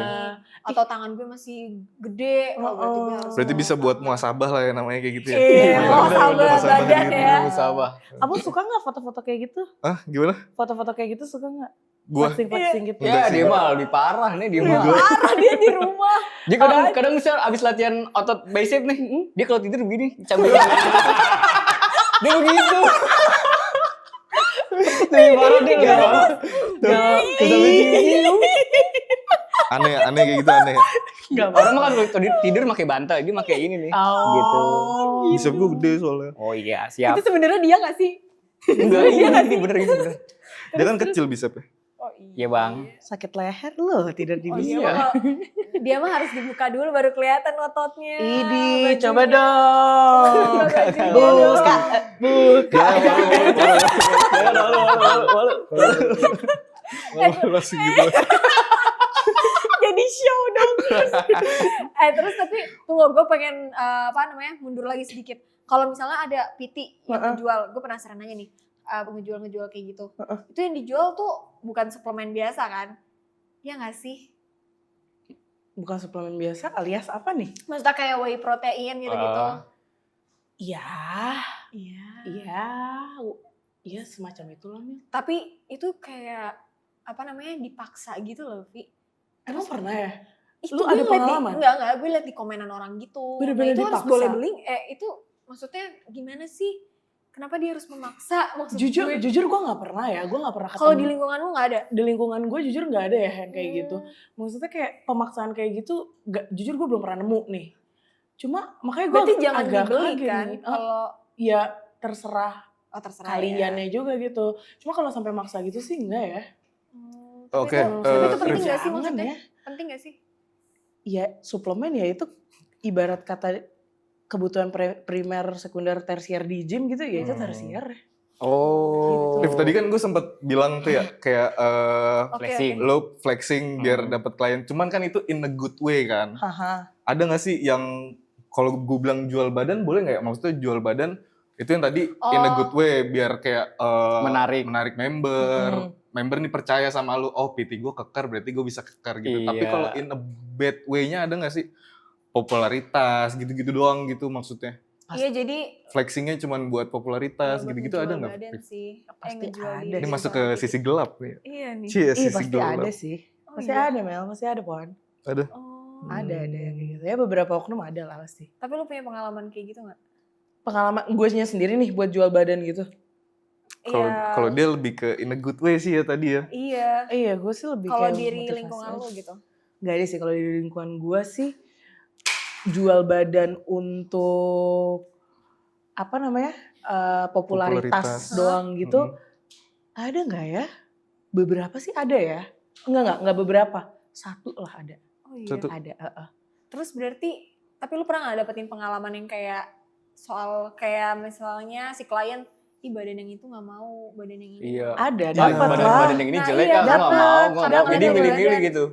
atau tangan gue masih gede berarti gue harus Berarti bisa buat muasabah lah ya namanya kayak gitu ya. Iya, muasabah muasabah badan gitu. ya. Musabah. Abang suka nggak foto-foto kayak gitu? Ah, gimana? Foto-foto kayak gitu suka nggak? Gua Flexing gitu. Enggak Ya sih. dia mah lebih parah nih dia mah. parah dia di rumah. Dia kadang misal abis latihan otot bicep nih, dia kalau tidur begini, sambil dia begitu. Lebih parah dia lebih parah. Aneh kayak gitu aneh. Nggak Orang mah kan kalau tidur pakai bantal, dia pakai ini nih. Gitu. Bisa gue gede soalnya. Oh iya, siap. Itu sebenarnya dia gak sih? Enggak, ini bener ini bener. Dia kan kecil bicepnya. Oh Iya, Bang. Sakit leher loh, tidak Oh, bisa. iya. Dia mah harus dibuka dulu baru kelihatan ototnya. Idi, bajunya. coba dong. Bajunya Buka, dong. buka. Masih gitu. Jadi show dong. Terus tapi tunggu gue pengen mundur lagi sedikit. Kalau misalnya ada PT yang ngejual, gue penasaran aja nih, ngejual kayak gitu. Itu yang dijual tuh bukan suplemen biasa kan? Iya gak sih? Bukan suplemen biasa alias apa nih? Maksudnya kayak whey protein gitu-gitu. Iya, Iya. iya semacam itulah Mil. Tapi itu kayak dipaksa gitu loh, Vi. Emang pernah ya? Itu Lu gue ada liat pengalaman? Enggak, gue liat di komenan orang gitu. Bener-bener itu harus dipaksa? boleh beli, itu maksudnya gimana sih? Kenapa dia harus memaksa? Maksud Jujur gue. gue nggak pernah ya, gue nggak pernah ketemu. Kalau di lingkunganmu nggak ada? Di lingkungan gue jujur nggak ada ya yang kayak gitu. Maksudnya kayak pemaksaan kayak gitu, jujur gue belum pernah nemu nih. Cuma makanya gue Berarti jangan agak dibeli kaget kan? nih. Kalau Ya terserah terserah kaliannya juga gitu. Cuma kalau sampai maksa gitu sih enggak ya. Oke, Tapi itu penting Rif. nggak sih Jangan maksudnya? ya. Penting nggak sih? Ya suplemen ya itu ibarat kata kebutuhan primer, sekunder, tersier di gym gitu ya itu tersier. Oh. Rif, tadi kan gue sempet bilang tuh ya kayak Flexing. lo flexing biar dapat klien. Cuman kan itu in a good way kan. Haha. Ada nggak sih yang kalau gue bilang jual badan boleh nggak ya? Maksudnya jual badan itu yang tadi in a good way biar kayak menarik member. Member nih percaya sama lu. Oh PT gue kekar berarti gue bisa kekar gitu. Iya. Tapi kalau in a bad way-nya ada nggak sih? Popularitas gitu-gitu doang gitu maksudnya. Iya jadi Flexingnya cuma buat popularitas gitu-gitu ada nggak? badan sih. Pasti Ngejual ada. diri Ini masuk sama ke PT. sisi gelap nih. Iya nih. Cie, Iya sisi pasti gelap. ada sih. Oh, Pasti iya? ada Mel, pasti ada Pon. Ada. Oh. Ada yang kayak gitu. Ya beberapa oknum ada lah pasti. Tapi lu punya pengalaman kayak gitu nggak? Pengalaman gue sendiri nih buat jual badan gitu. Kalau dia lebih ke in a good way sih ya tadi ya. Iya. Iya gue sih lebih Kalau kayak diri motivasi lingkungan aja. lu gitu. Gak ada sih kalau di lingkungan gue sih jual badan untuk apa namanya popularitas doang gitu. Ada nggak ya? Beberapa sih ada ya. Enggak beberapa. Satu lah ada. Oh iya. Satu. Ada. Terus berarti, tapi lu pernah nggak dapetin pengalaman yang kayak soal kayak misalnya si klien, ih badan yang itu nggak mau, badan yang ini. Iya. Ada, Ah, dapat lah. badan yang ini Nah, jelek iya, kan, gue gak dapet. mau, gue gak Kadang mau. Jadi ada milih-milih badan. gitu.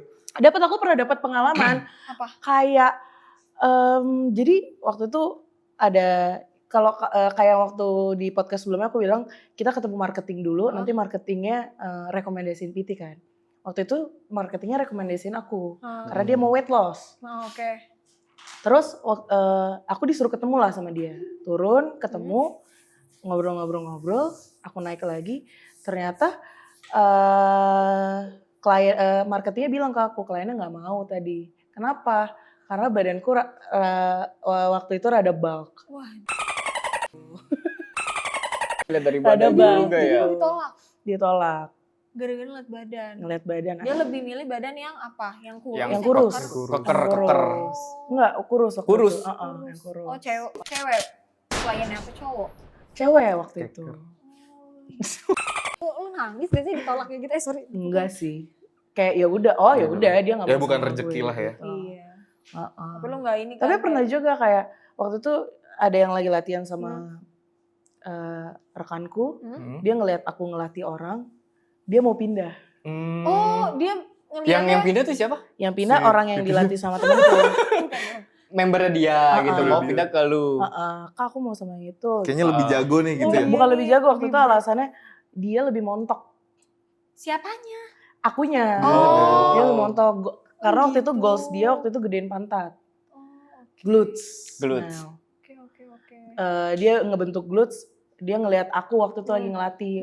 Aku pernah dapat pengalaman. Apa? Kayak jadi waktu itu ada kalau kayak waktu di podcast sebelumnya aku bilang kita ketemu marketing dulu, nanti marketingnya rekomendasiin PT kan. Waktu itu marketingnya rekomendasiin aku karena dia mau weight loss. Oh, oke. Terus aku disuruh ketemu lah sama dia, turun ketemu ngobrol-ngobrol, aku naik lagi, ternyata klien marketingnya bilang ke aku kliennya nggak mau tadi. Kenapa? Karena badanku waktu itu rada bulk. Wah, Lihat dari Ada badan bang. juga ya. ditolak. Ditolak, Gara-gara ngeliat badan. ngeliat badan. Dia lebih milih badan yang apa? Yang kurus? Yang kurus. Keker. Enggak, kurus. waktu Kurus. itu. Yang kurus. Oh cewek. Kliennya apa cowok? Cewek waktu itu. Lu nangis gak sih ditolak kayak gitu? Sorry. Enggak sih. Kayak ya udah, ya udah dia nggak Ya mau bukan sama rezeki gue lah ya. gitu. Iya. Heeh. Tapi lu gak ini kan? Tapi pernah juga kayak waktu itu ada yang lagi latihan sama rekanku, dia ngelihat aku ngelatih orang, dia mau pindah. Oh, dia ngeliatnya. Yang pindah tuh siapa? Yang pindah Si orang yang dilatih sama temenku. Membernya dia gitu, Membernya mau dia. pindah ke lu. Kak aku mau sama yang itu. Kayaknya lebih jago nih gitu ya. Bukan lebih jago waktu itu alasannya dia lebih montok. Siapanya? Akunya. Oh. Dia lebih montok. Karena waktu itu gitu. goals dia waktu itu gedein pantat. Oh, oke. Glutes. Glutes. Nah, Oke. dia ngebentuk glutes, dia ngelihat aku waktu itu lagi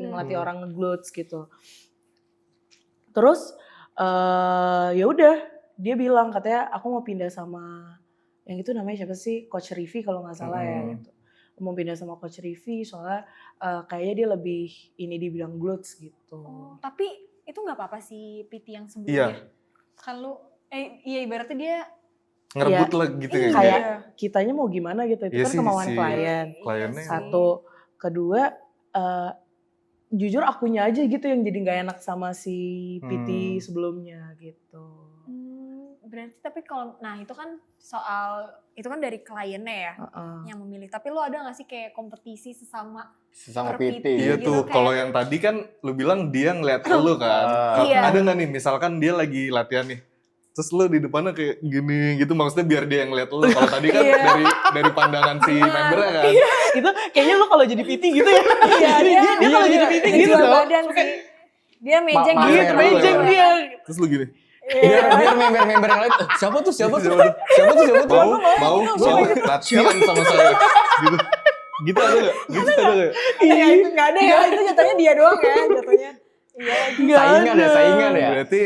ngelatih orang nge-glutes gitu. Terus ya udah, dia bilang katanya aku mau pindah sama yang itu namanya siapa sih? Coach Rivi kalau nggak salah ya gitu. Mau pindah sama Coach Rivi soalnya kayaknya dia lebih ini di bidang glutes gitu. Oh, tapi itu nggak apa-apa sih PT yang Iya. sebelumnya. Kan lu iya ibaratnya dia Ngerebut lah gitu ya. Kayak Iya. kitanya mau gimana gitu, itu Iya kan sih, kemauan si klien. kliennya. Satu, kedua jujur akunya aja gitu yang jadi nggak enak sama si PT sebelumnya gitu. Berarti tapi kalau itu kan soal itu kan dari kliennya ya yang memilih. Tapi lu ada nggak sih kayak kompetisi sesama PT. Iya gitu, tuh, kayak- kalau yang tadi kan lu bilang dia ngeliat lu kan. Iya. Ada nggak nih, misalkan dia lagi latihan nih, terus lu di depannya kayak gini gitu, maksudnya biar dia yang ngeliat lu. Kalau tadi kan dari pandangan si membernya kan. Itu kayaknya lo kalau jadi PT gitu ya. Iya, dia kalau jadi PT gitu jual loh. badan sih. Dia mejeng Ma- gitu. mamer Mejeng lu. dia. Terus lu gini, Biar member-member yang lain, siapa tuh? mau latihan sama saya gitu. Gitu ada nggak? Gitu ada nggak? Iya itu nggak ada ya. Itu jatuhnya dia doang ya jatuhnya. Saingan ya. Berarti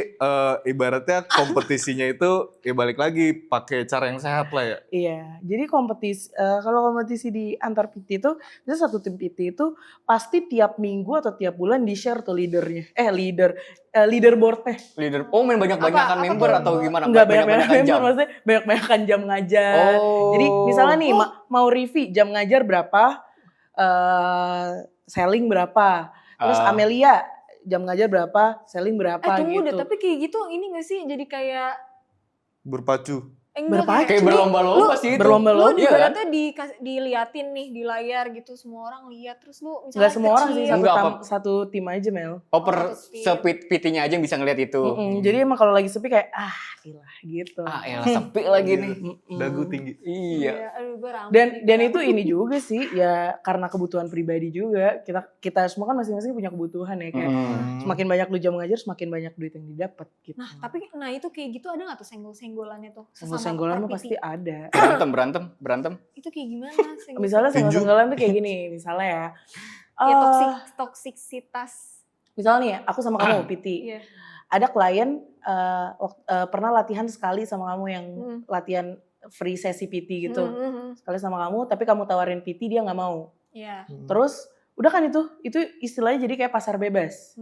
ibaratnya kompetisinya itu ya balik lagi pakai cara yang sehat lah ya. Iya, jadi kalau kompetisi di antar PT itu, bisa satu tim PT itu pasti tiap minggu atau tiap bulan di-share tuh leaderboard-nya. Leader. Oh, main banyak-banyakan Apa member tuh? atau gimana? Enggak banyak-banyak Banyak-banyakan member, jam. maksudnya banyak-banyakan jam ngajar. Jadi misalnya nih mau Rivi jam ngajar berapa, selling berapa. Terus Amelia jam ngajar berapa, selling berapa Tunggu gitu. deh, tapi kayak gitu ini gak sih jadi kayak Berpacu. Berpacu. Kayak berlomba-lomba sih itu. Berlomba-lomba. Lu Iya kan? ibaratnya diliatin nih di layar gitu, semua orang lihat, terus lu misalnya Enggak semua orang sih, kecil. Enggak, satu tim aja Mel. Oh, per Pasti. PT-nya aja yang bisa ngeliat itu. Jadi emang kalau lagi sepi kayak gila gitu. Elah sepi lagi nih. Dagu tinggi. Iya. Aduh, gue rambut Dan nih, itu ini juga sih ya karena kebutuhan pribadi juga. Kita semua kan masing-masing punya kebutuhan ya kayak semakin banyak lu jam ngajar semakin banyak duit yang didapat gitu. Nah, tapi itu kayak gitu ada gak tuh senggol-senggolannya tuh? Sesama Senggol-senggolan mah per pasti PT? ada. Berantem. Itu kayak gimana? Misalnya Tinju. senggol-senggolan tuh kayak gini, misalnya ya. Ya toksiksitas. Misalnya nih ya, aku sama kamu PT. Iya. Ada klien pernah latihan sekali sama kamu yang latihan free sesi PT gitu. Sekali sama kamu, tapi kamu tawarin PT dia nggak mau. Iya. Terus udah kan itu istilahnya jadi kayak pasar bebas.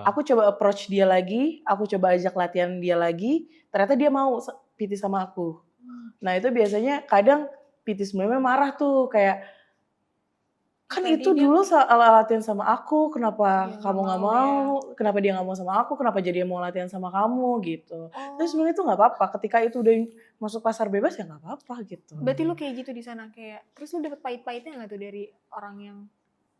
Aku coba approach dia lagi, aku coba ajak latihan dia lagi, ternyata dia mau PT sama aku. Nah itu biasanya kadang PT sebelumnya marah tuh kayak, kan Tadi itu dia- dulu latihan sama aku, kenapa Dia kamu nggak nggak mau mau, kenapa dia nggak mau sama aku, kenapa jadi dia mau latihan sama kamu gitu. Tapi sebenarnya itu nggak apa-apa, ketika itu udah masuk pasar bebas ya nggak apa-apa gitu. Berarti lu kayak gitu di sana kayak, terus lu dapet pahit-pahitnya nggak tuh dari orang yang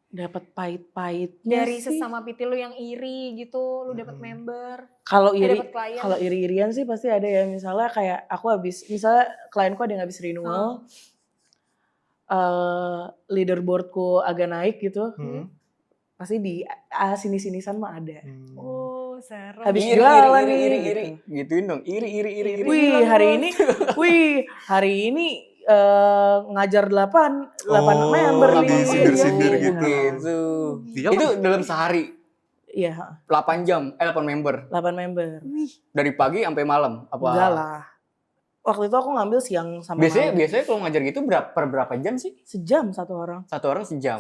Dapat pahit-pahitnya dari sih. sesama PT lu yang iri gitu, lu dapet member, Kalau dapet klien. kalau iri-irian sih pasti ada ya, misalnya kayak misalnya klienku ada yang habis renewal, leaderboardku agak naik gitu, pasti di sini-sinisan mah ada. Oh, seru. Habis Iri, jualan iri, nih, iri, gitu. iri. Gituin dong. Iri. Wih hari ini ngajar 8 member lagi nih. sindir-sindir Iya. Gitu. Iya, Itu dalam sehari Iya, 8 jam, 8 member. 8 member. Dari pagi sampai malam apa? Enggak lah. Waktu itu aku ngambil siang sama Biasanya malam. kalau ngajar gitu berapa jam sih? Sejam satu orang. Satu orang sejam.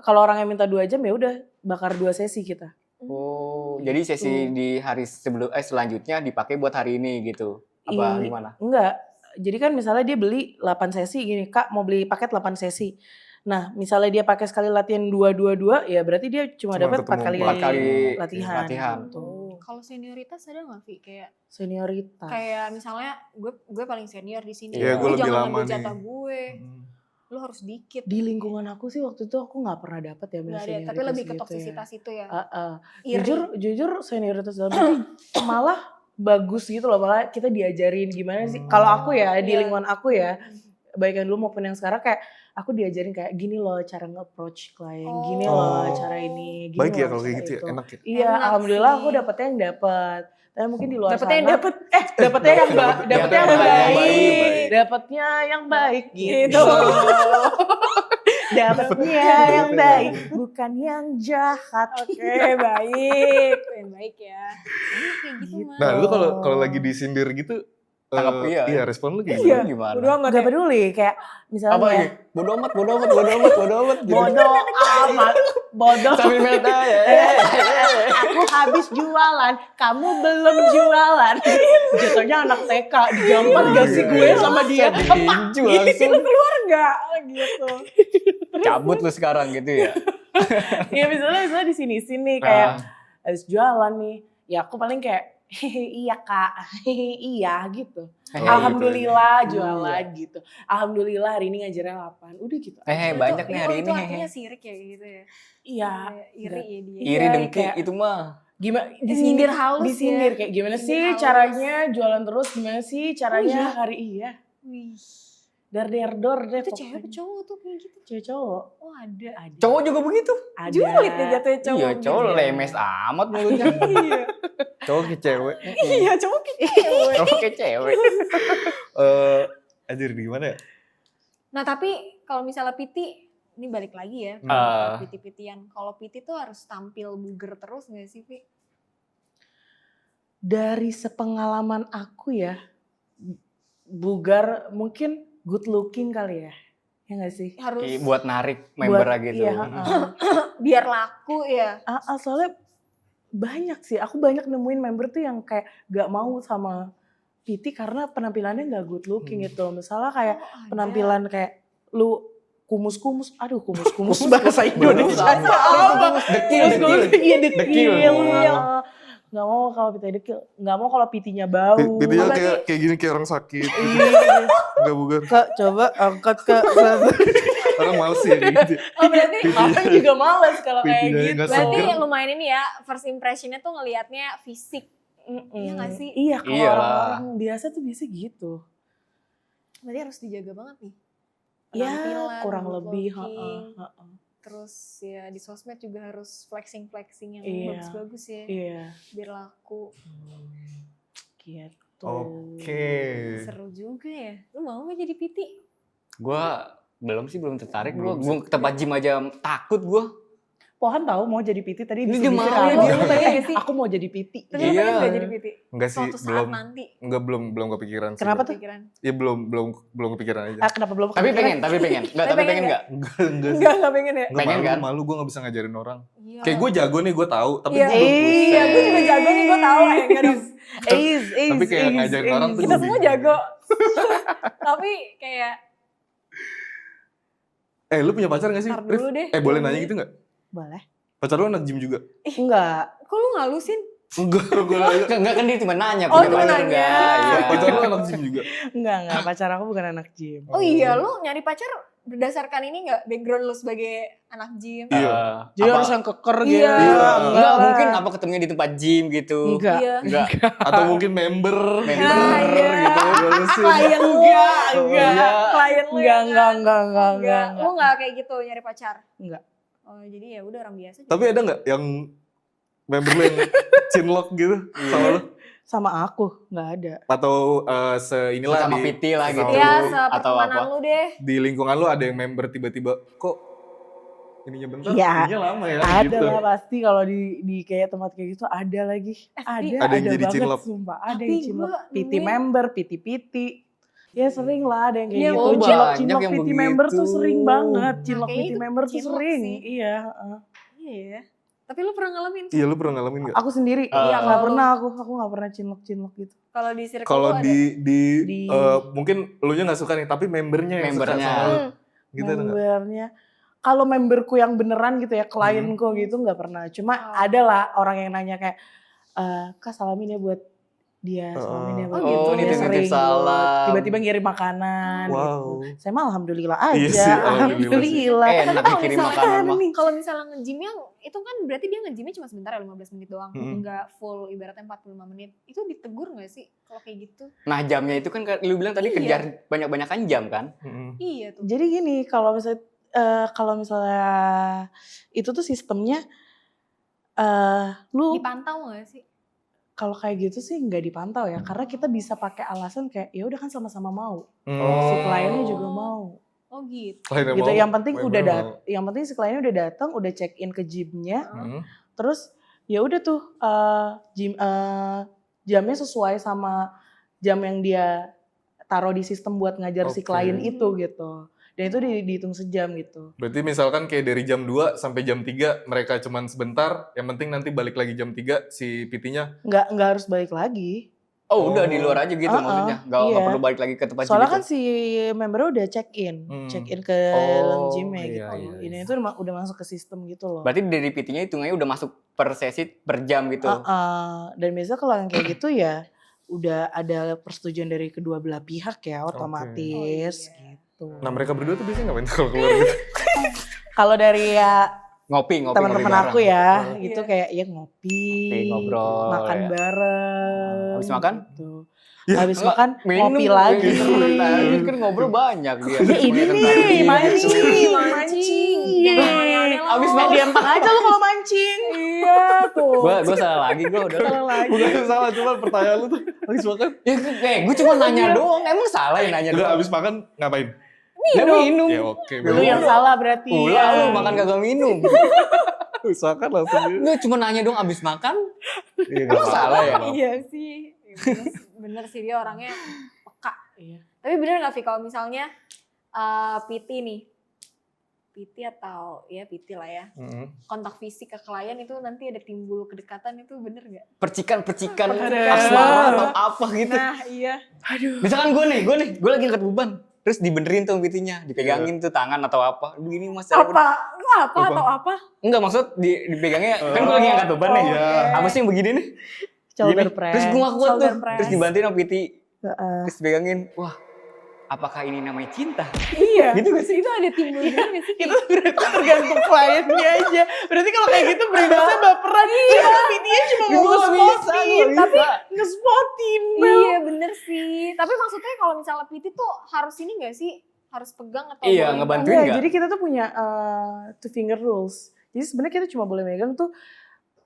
Kalau orang yang minta 2 jam ya udah bakar 2 sesi kita. Oh, jadi sesi di hari selanjutnya dipakai buat hari ini gitu. Apa gimana? Enggak. Jadi kan misalnya dia beli 8 sesi gini, Kak mau beli paket 8 sesi. Nah, misalnya dia pakai sekali latihan 2 ya berarti dia cuma dapat 4 kali, empat kali latihan. Tuh. Kalau senioritas ada nggak, Vi? Kayak Senioritas. misalnya gue paling senior di sini. Iya, gue Lu lebih jangan lama ngambil nih. jatah gue. Lu harus dikit. Di lingkungan aku sih waktu itu aku nggak pernah dapat ya Nggak ada, senioritas tapi lebih ke gitu toksisitas itu ya. ya. Jujur senioritas dalam arti malah bagus gitu loh, malah kita diajarin gimana sih. Kalau aku ya di Iya. lingkungan aku ya, baik yang dulu maupun yang sekarang kayak aku diajarin kayak gini loh cara nge-approach klien, gini loh cara ini, gini Baik ya loh kalau kayak cara gitu ya, itu. enak ya. Iya, Enak alhamdulillah sih. aku dapetnya yang dapet. Tapi mungkin di luar Dapetnya yang sana dapet. dapetnya yang dapetnya yang baik. baik, dapetnya yang baik gitu. Dapetnya yang baik, bukan yang jahat. Oke, baik. Yang baik ya. Enak kayak gitu, mah. Nah, lu kalau lagi disindir gitu, Tangkap iya. respon lu Iya. gimana? Gimana? Bodo amat Gak ya. peduli kayak misalnya Apa ya, ya? Bodo amat. Gitu. bodoh amat, bodoh. Sambil meta ya. Aku habis jualan, kamu belum jualan. Jatuhnya anak TK, digampar gak sih gue sama dia? Tinju langsung. Keluar nggak gitu. Cabut lu sekarang gitu ya. Ya misalnya di sini kayak habis jualan nih, ya aku paling kayak iya kak, iya gitu. Alhamdulillah jualan gitu. Alhamdulillah hari ini ngajarnya 8, udah gitu. Banyak nih hari Itu ini. artinya sirik ya gitu ya. Iya. Iri ya dia. Iri Iya, dengki kayak- itu mah. Gimana Disindir halus disindir ya. kayak gimana Disindir sih halus. caranya jualan terus, gimana sih caranya iya? hari iya. Wih. Dor deh Itu pokoknya. cewek apa cowok tuh kayak gitu? Cewek cowok. Oh ada. Cowok juga begitu. Ada. Julid ya jatuhnya cowok. Iya, cowok Iya. lemes amat mulutnya. Iya. Cowok ke cewek. Iya cowok kayak cewek. Cowok kayak cewek. Anjir gimana ya? Nah tapi kalau misalnya PT ini balik lagi ya, PT-PTian. Kalau PT tuh harus tampil buger terus nggak sih, Vi? Dari sepengalaman aku ya, bugar mungkin good looking kali ya. Ya nggak sih? Harus Buat narik member gitu. Iya, biar laku ya. soalnya banyak sih. Aku banyak nemuin member tuh yang kayak gak mau sama PT karena penampilannya gak good looking gitu. Misalnya kayak penampilan kayak lu kumus-kumus. Aduh, kumus-kumus bahasa Indonesia. Kumus-kumus. Iya, dekil. Gak mau kalau PT dekil. Gak mau kalau PT-nya bau. PT-nya kayak gini, kayak orang sakit. Enggak bukan. Kak, coba angkat Kak. Orang males sih gitu. Oh berarti Orang juga males kalau kayak PT-nya gitu. nggak berarti seger. lumayan ini ya, first impressionnya tuh ngelihatnya fisik. Iya nggak sih? Iya, kalau Iyalah. orang-orang biasa tuh biasa gitu. Berarti harus dijaga banget nih. Ya, Penampilan, kurang good lebih. looking. Terus ya di sosmed juga harus flexing yang Iya. bagus-bagus ya. Iya, Biar laku. gitu. Oke. Seru juga ya. Lu mau gak jadi PT? Gua belum tertarik. Belum Gua ke tempat gym aja takut gua. Pohan tahu mau jadi PT tadi Ini bisa dia bisik mau, aku. dia mau ya sih? Aku mau jadi PT. Tapi lu Iya. pengen gak jadi PT? Enggak sih, Suatu saat belum. nanti. Enggak, belum kepikiran sih. Kenapa tuh? Pikiran. Ya belum kepikiran aja. Kenapa belum Tapi kepikiran? pengen. Enggak, tapi pengen enggak? Enggak sih. Enggak pengen ya? Enggak, Pengen malu, kan? malu gue gak bisa ngajarin orang. Iya. Kayak gue jago nih, gue tahu, tapi Iya. gue belum Iya, Iya, gue juga jago nih, gue tahu ya. Enggak dong. Tapi kayak ngajarin orang tuh Kita gue semua bingung. jago. Tapi kayak, Lu punya pacar gak sih? ntar dulu Rif? deh. Boleh nanya gitu gak? Boleh. Pacar lu anak gym juga? Enggak. Kok lu ngalusin? Enggak, gue nanya. Enggak kan dia cuma nanya. Oh, punya cuma pacar nanya. enggak? Iya. Pacar lu anak gym juga? Enggak. Pacar aku bukan anak gym. Oh iya, lu nyari pacar berdasarkan ini nggak background lu sebagai anak gym? Iya. Jadi Apa- harus yang keker Iya. gitu. Iya. Enggak, lah. mungkin apa ketemunya di tempat gym gitu. Enggak. Iya. Enggak. Atau mungkin member Nah, iya. gitu. Barusin. Klien lu, Enggak. klien lu ya kan? Enggak. Lu nggak kayak gitu nyari pacar? Enggak. Oh jadi ya udah orang biasa. Tapi ada gak yang member lu yang chinlock gitu sama lu? Sama aku enggak ada. Atau inilah Sama di, PT lah gitu. sama ya lu, sepertemanan apa? lu deh. di lingkungan lu ada yang member tiba-tiba kok ininya bentar, Iya. ininya lama ya Ada gitu. lah pasti kalau di kayak tempat kayak gitu ada lagi. Ada yang jadi banget, cinlok. sumpah. Ada Tapi yang cinlok. gua PT nemuin- member, PT. Ya sering lah ada yang kayak Iya, gitu. oh, Cinlok banyak yang PT member tuh begitu. sering banget. Cinlok kayaknya PT itu member tuh cinlok sering. sih. Iya. Iya. Tapi lu pernah ngalamin? Iya, lu pernah ngalamin gak? Aku sendiri. Iya, Nggak kalau- pernah aku nggak pernah cinlok gitu. Kalau di circle Kalau lu ada? Di- mungkin lu nya gak suka nih, tapi membernya yang suka Membernya. sama lu. Hmm. Gitu ada nggak? Membernya. Kalau memberku yang beneran gitu ya, klienku gitu nggak pernah. Cuma ada lah orang yang nanya kayak, Kak salamin ya buat dia, salamin ya buat Oh, gitu. gitu. Dia Nitip-nitip sering salam. tiba-tiba ngirim makanan Wow. gitu. Saya mah alhamdulillah aja. Iya sih, alhamdulillah Enak Tapi kalau dikirim misalnya- makanan mah. Kalau misalnya nge-gymnya, itu kan berarti dia nge-gymnya cuma sebentar ya, 15 menit doang. Mm-mm. Nggak full, ibaratnya 45 menit. Itu ditegur nggak sih kalau kayak gitu? Nah jamnya itu kan lu bilang tadi Iya. kejar banyak-banyakan jam kan? Mm-mm. Iya tuh. Jadi gini, kalau misalnya itu tuh sistemnya, lu Dipantau nggak sih? kalau kayak gitu sih nggak dipantau ya, karena kita bisa pakai alasan kayak ya udah kan sama-sama mau, si Oh. kliennya juga mau. Oh gitu. Kliennya Gitu. mau, Yang penting member mau. yang penting si kliennya udah datang, udah check in ke gymnya, Mm. terus ya udah tuh jamnya sesuai sama jam yang dia taruh di sistem buat ngajar si Oke. klien itu gitu. Dan itu dihitung sejam gitu. Berarti misalkan kayak dari jam 2 sampai jam 3 mereka cuman sebentar, yang penting nanti balik lagi jam 3 si PT-nya. Nggak harus balik lagi. Oh udah di luar aja gitu maksudnya? Nggak iya. perlu balik lagi ke tempat Soalnya gym kan itu? si membernya udah check in ke dalam gymnya iya, gitu. iya, Ini iya. itu udah masuk ke sistem gitu loh. Berarti dari PT-nya hitungannya udah masuk per sesi per jam gitu? Dan biasanya kalau yang kayak gitu ya udah ada persetujuan dari kedua belah pihak ya otomatis Oh, iya. gitu. Nah mereka berdua tuh biasanya ngapain kalau keluar gitu? Kalau dari ya Ngopi teman-teman bareng. aku ya Oh. gitu Iya. kayak ya ngopi, ngobrol, makan ya. bareng. Habis makan? Gitu. Ya, Habis makan Minum, ngopi lagi. Habis kan ngobrol banyak dia. Ya ini nih mancing. Jangan aneh-aneh lah. Abis Nah, diam aja lo kalau mancing. Iya tuh. Gue salah lagi gue udah. Salah lagi. Bukan salah, cuma pertanyaan lu tuh habis makan. Ya gue cuma nanya doang. Emang salah ya nanya Enggak, doang? habis makan ngapain? minum. Ya oke. Lu yang salah berarti. Ulah lu makan kagak minum. Usahakan langsung gitu. Lu cuma nanya dong abis makan. Iya, Emang salah ya? Iya sih. Bener sih dia orangnya peka. Iya. Tapi bener gak Vi kalau misalnya PT nih. PT atau ya PT lah ya. Kontak fisik ke klien itu nanti ada timbul kedekatan itu bener gak? Percikan-percikan Ada. asmara atau apa gitu. Nah iya. Aduh. Misalkan gue lagi angkat beban. Terus dibenerin tuh PT-nya, dipegangin tuh tangan atau apa. Begini mas. Apa? Lu apa Apa? atau apa? Enggak maksud dipegangnya, kan gue lagi angkat beban nih. Iya. Apa sih yang begini nih? Shoulder Gini. press. Terus gue gak kuat tuh. Shoulder press. Terus dibantuin sama PT. Heeh. Terus dipegangin. Wah, apakah ini namanya cinta? Iya. Gitu gak sih? Itu ada timbul gitu gak sih? Itu berarti tergantung kliennya aja. Berarti kalau kayak gitu Bregosnya baperan. Iya. Intinya cuma mau Gua nggak bisa, nge-spotin. nggak bisa. Nge-spotin. Iya bener sih. Tapi maksudnya kalau misalnya PT tuh harus ini gak sih? Harus pegang atau Iya, boleh ngebantuin Enggak, nggak? jadi kita tuh punya two finger rules. Jadi sebenarnya kita cuma boleh megang tuh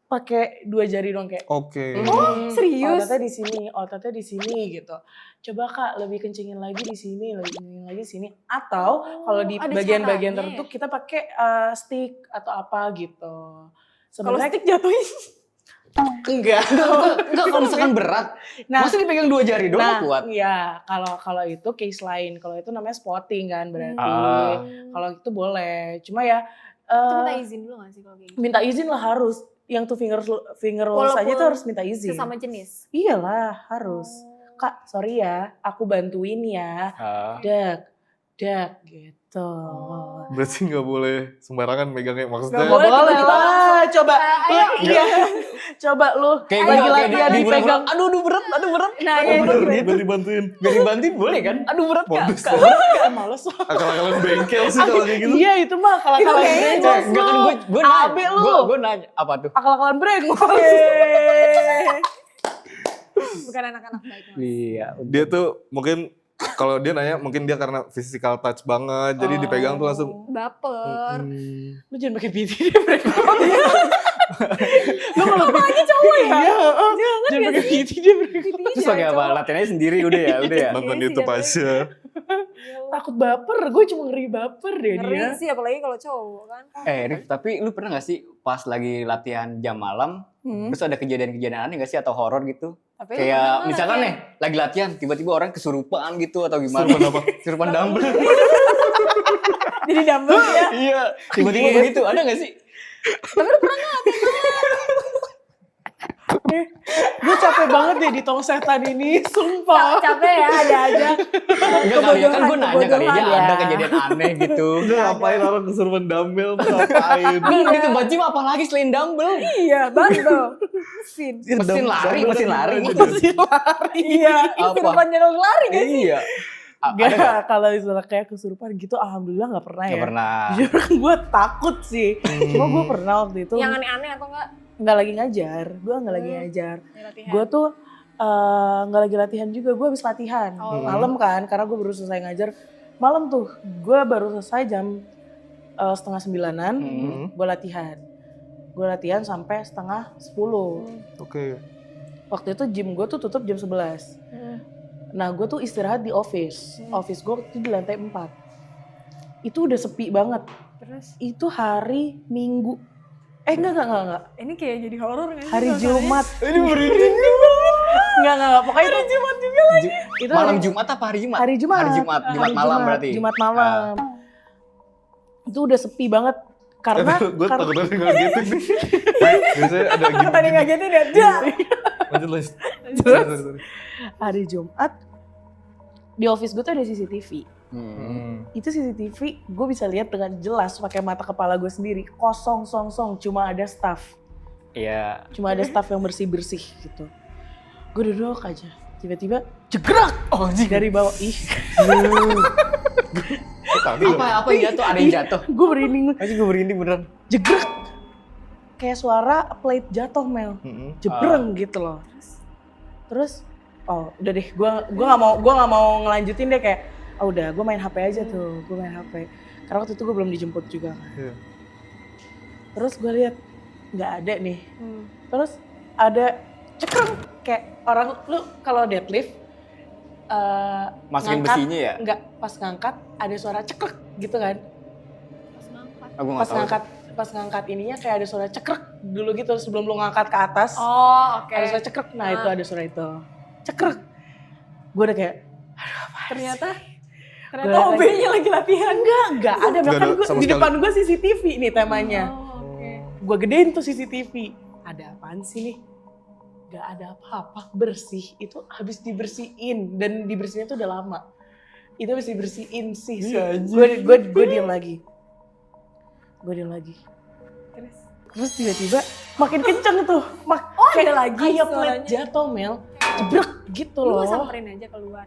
pakai 2 jari dong kayak. Oke. Oh, serius? Ototnya di sini, ototnya di sini gitu. Coba Kak lebih kencengin lagi di sini, lebih kencengin lagi di sini. Atau kalau di ada bagian-bagian caranya tertentu ya? kita pakai stick atau apa gitu. Kalau Sebenarnya stick jatuhin. enggak. Enggak, kalau misalkan berat. Nah, Masa dipegang 2 jari doang nah, kuat? iya, kalau itu case lain, kalau itu namanya spotting kan berarti. Ah. Kalau itu boleh. Cuma ya Itu minta izin dulu gak sih kalau kayak gitu? minta izin lah harus. Yang tuh finger rolls aja Walaupun tuh harus minta izin. Sesama jenis? Iyalah, harus. Kak, sorry ya, aku bantuin ya. Dak gitu. Berarti nggak boleh sembarangan megangnya maksudnya. Gak boleh tiba-tiba lah, coba ayo, iya. Coba lu Kayak lagi gue latihan dipegang. Aduh berat. Nah, Oh ya, bener, itu biar dibantuin. Biar dibantuin boleh kan? Aduh berat Kak. Modus. Gak males. Akal-akalan bengkel sih kalau kayak gitu. Iya itu mah akal-akalan kayaknya brengos Enggak kan lu. gue Abe nanya. lu. Gue nanya apa tuh? Akal-akalan brengos. bukan anak-anak baik. Mas. Iya. Dia tuh mungkin kalau dia nanya mungkin dia karena physical touch banget, jadi dipegang tuh langsung. Baper. Lu jangan pakai PT deh brengos. Lu kalau pakai cowok ya? Iya, jangan pakai PT deh brengos. Terus pakai apa? Latihannya sendiri udah ya. Nonton Iya sih, YouTube aja. Takut baper, gue cuma ngeri baper deh Ngeri dia. sih apalagi kalau cowok kan. Rif, tapi lu pernah gak sih pas lagi latihan jam malam, terus ada kejadian-kejadian aneh gak sih atau horor gitu? Tapi lu Kayak pernah misalkan nggak, nih, lagi latihan, tiba-tiba orang kesurupan gitu atau gimana? Kesurupan apa? Kesurupan dumbbell. jadi dumbbell ya? Iya, tiba-tiba begitu. Ada gak sih? Gue capek banget deh di tong setan ini, sumpah. Capek ya ada aja. Enggak kali ya, kan gue nanya kali kebodohan ya ya. ada kejadian aneh gitu. Udah ngapain orang kesurupan dumbbell tuh ngapain? Enggak di tempat gym apalagi selain dumbbell? Iya, barbel. Mesin. Mesin lari. Mesin lari. Iya, Apa? kesurupan jalan lari gak sih? Iya. Ada nggak? Gak, kalau misalnya kayak kesurupan gitu, alhamdulillah gak pernah Nggak ya. pernah. Jujur gue takut sih. Cuma gue pernah waktu itu Yang aneh-aneh atau enggak? nggak lagi ngajar. Gue nggak lagi ngajar. Latihan. Gue tuh nggak lagi latihan juga. Gue habis latihan Oh. malam kan, karena gue baru selesai ngajar. Malam tuh, gue baru selesai jam 8:30-an. Gue latihan. Gue latihan sampai 9:30. Oke. Waktu itu gym gue tuh tutup jam 11. Nah gue tuh istirahat di office. Office gue itu di lantai 4. Itu udah sepi banget. Terus Itu hari Minggu. Enggak. ini kayak jadi horor gak sih? Hari Jumat. Ini merinding. Enggak. Pokoknya itu Jumat juga lagi. Itu Malam hari, Jumat apa hari Jumat? Hari Jumat. Hari Jumat, Jumat malam berarti. Jumat malam. Itu udah sepi banget. Karena Gue takut ada yang ngagetin nih. Biasanya ada gitu. Tadi ngagetin ya, dah. Lanjut. Terus hari Jumat di office gue tuh ada CCTV. Itu CCTV gue bisa lihat dengan jelas pakai mata kepala gue sendiri, kosong song, cuma ada staff. Iya. Cuma ada staff yang bersih gitu. Gue duduk aja, tiba-tiba jegrak dari bawah. Apa yang jatuh? Ada yang jatuh. Gue merinding, Masih gue merinding beneran. jegrak. Kayak suara plate jatuh Mel, jebreng gitu loh. Terus, oh udah deh, gue nggak mau ngelanjutin deh kayak, oh udah, gue main HP aja tuh, gue main HP. Karena waktu itu gue belum dijemput juga kan. Iya. Terus gue lihat nggak ada nih. Terus ada cekreng kayak orang lu kalau deadlift Masukin ngangkat, besinya ya? Enggak, pas ngangkat ada suara cekrek gitu kan. Pas ngangkat. Aku nggak tahu. Pas ngangkat ininya kayak ada suara cekrek dulu gitu sebelum lu ngangkat ke atas. Oh, oke. Ada suara cekrek. Nah, itu ada suara itu. Cekrek. Gue udah kayak Ternyata Gua OB-nya lagi latihan. enggak ada bahkan ada gua, sama di sekali. depan gue CCTV nih temanya. Oh, oke. Gue gedein tuh CCTV. Ada apaan sih nih? Gak ada apa-apa, bersih. Itu habis dibersihin dan dibersihinnya tuh udah lama. Itu habis dibersihin sih. Gue diem lagi. Terus tiba-tiba makin kenceng tuh. ada lagi kayak suaranya. plate jatuh, Mel. Jebrek gitu Lu loh. samperin aja keluar.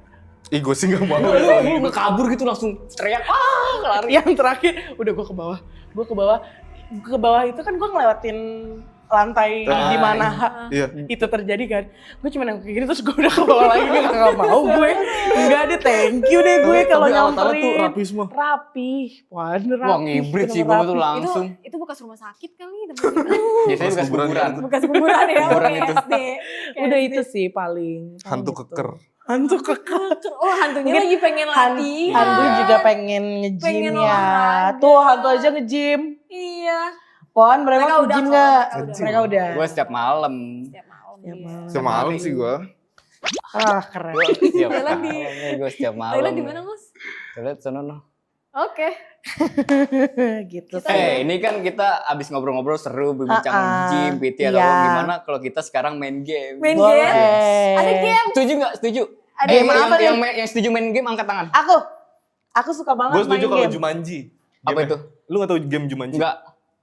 Ih gue sih gak mau. Lu nggak kabur gitu langsung teriak. Lari. Yang terakhir udah gue ke bawah itu kan gue ngelewatin lantai di mana Iya. itu terjadi kan. Gue cuma nengok kayak gini terus gue udah ke bawah lagi, gak mau gue. Enggak ada, thank you deh gue kalau Tapi alat-alat tuh nyamperin. rapi semua. Rapi. Wah, rapi. Wah ngibrit sih gue tuh langsung. Itu bekas rumah sakit kali teman-teman. Biasanya bekas kuburan. Bekas kuburan ya. Kuburan kayak itu. SD. Udah itu sih paling Hantu gitu. keker. Hantu keker. Oh, hantunya Mungkin lagi pengen latihan. Hantu juga pengen nge-gym Pengen ya. olahraga. Tuh hantu aja nge-gym. Iya. Pon, mereka Mereka udah nge-gym kok, nggak? mereka Mereka udah. Gue setiap malam. Setiap malam. Setiap iya. malam. Semalam sih gue. Ah, keren. Setiap Thailand malam. di- Gue setiap malam. Thailand di mana, Mas? Thailand sono no. Oke. Gitu Kita- sih. Ini kan kita abis ngobrol-ngobrol seru berbincang gym, PT atau iya. gimana kalau kita sekarang main game. Main Boleh. game. Ada game. Setuju nggak? Setuju. Ada game apa nih? yang setuju main game angkat tangan. Aku suka banget Gue setuju main kalau game. Jumanji. Apa Game-nya. itu? Lu gak tau game Jumanji? Enggak.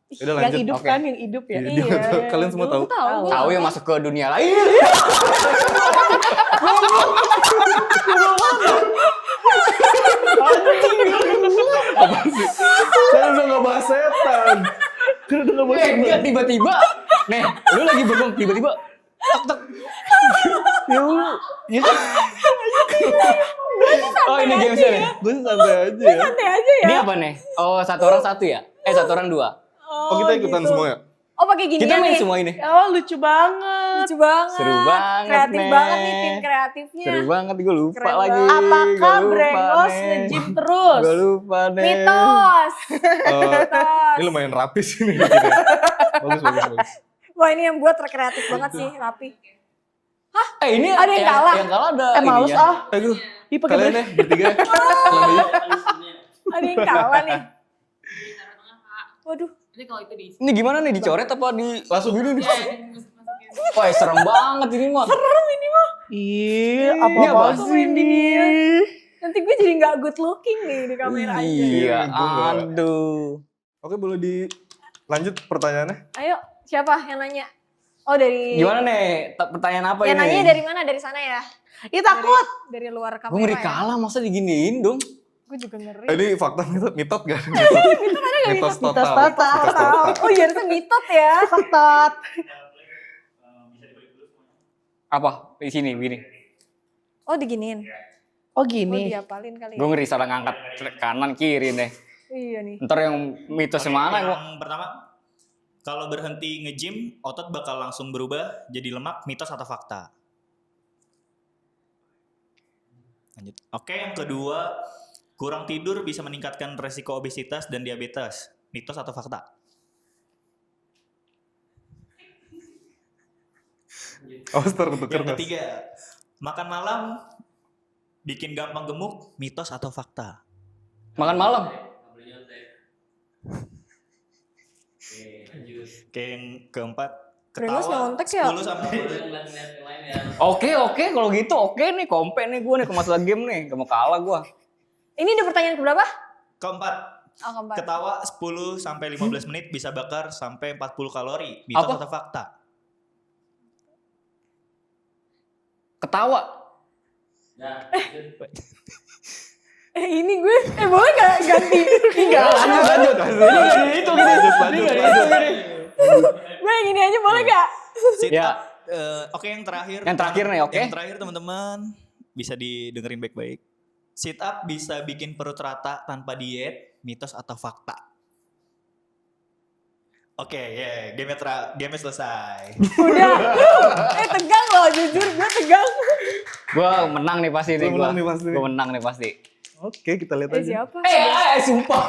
Udah Yang lanjut. hidup Oke. kan, yang hidup ya. Iya, kalian semua tahu. Gue tahu. Tahu yang masuk ke dunia lain. Apa sih? Kan udah gak bahas setan. Kan udah gak bahas setan. Enggak tiba-tiba. Nih, lu lagi bengong tiba-tiba. Tek tek. Ya lu, ya kan Oh, ini game nih. gue santai aja ya. Santai aja ya. Ini apa nih? Oh, satu orang satu ya? Satu orang dua. Oh kita ikutan gitu. semua ya? Oh, pakai gini Kita main nih. semua ini. Oh, lucu banget. Lucu banget. Seru banget, Kreatif Nek. banget nih tim kreatifnya. Seru banget, gue lupa Keren lagi. banget. Apakah Brengos nge-gym terus? Gue lupa nih. Mitos. Ini lumayan rapi sih nih. bikinnya. Bagus. Wah, ini yang buat kreatif banget sih, rapi. Ini Ada yang kalah. Yang kalah ada. Males ininya. ah. Aduh, Ih, pakai kalian baju. deh bertiga ya. Kalian aja. Ada yang kalah nih. Waduh. Ini gimana nih, dicoret apa di... Langsung gini nih. Wah, serem banget ini mah. Ih, Ini apa apa? sih ini? Nanti gue jadi nggak good looking nih di kamera aja. Iya, Gua nggak. aduh. Oke, boleh dilanjut pertanyaannya? Ayo, siapa yang nanya? Oh, dari... Gimana nih, pertanyaan apa Yang ini? nanya dari mana? Dari sana ya? Ih, takut. Dari luar kamera Gue ngeri ya? kalah, masa diginiin dong? Gue juga ngeri. Ini fakta mitot gak? Mitos total. Mitos total. Mitos total. Oh iya, harusnya mitot ya. Faktot. Apa? Di sini, gini. Oh, diginiin. Oh, Oh, gini. diapalin kali Gue ya. ngeri salah ngangkat kanan kiri nih. Iya nih. Ntar yang mitos mana? Gua... Yang pertama, kalau berhenti nge-gym, otot bakal langsung berubah jadi lemak, mitos atau fakta? Lanjut. Oke, yang kedua, kurang tidur bisa meningkatkan resiko obesitas dan diabetes, mitos atau fakta? Oh, tertuker Yang ketiga, makan malam bikin gampang gemuk, mitos atau fakta? Makan malam. Oke, yang keempat, Brengos ketawa nyontek ya? 10 sampai Oke, kalau gitu oke nih, kompe nih gue nih ke masalah game nih. Gak mau kalah gue. Ini udah pertanyaan keberapa? keempat, Oh, keempat. ketawa 10 sampai 15 menit bisa bakar sampai 40 kalori, mitos Apa? atau fakta? Ketawa. Ini gue, boleh gak ganti? Enggak. Lanjut. Ini gak di itu gini. Ini gak di itu gini. Gue yang ini aja boleh gak? Sit Ya. up. Oke, yang terakhir. Yang terakhir nih, oke. Yang terakhir teman-teman bisa didengerin baik-baik. Sit up bisa bikin perut rata tanpa diet, mitos atau fakta? Oke, ya, game selesai. Udah. Tegang loh, jujur gue tegang. Gue menang nih pasti nih. Lu menang nih pasti. Gue menang nih pasti. Oke, kita lihat aja. Siapa? Sumpah.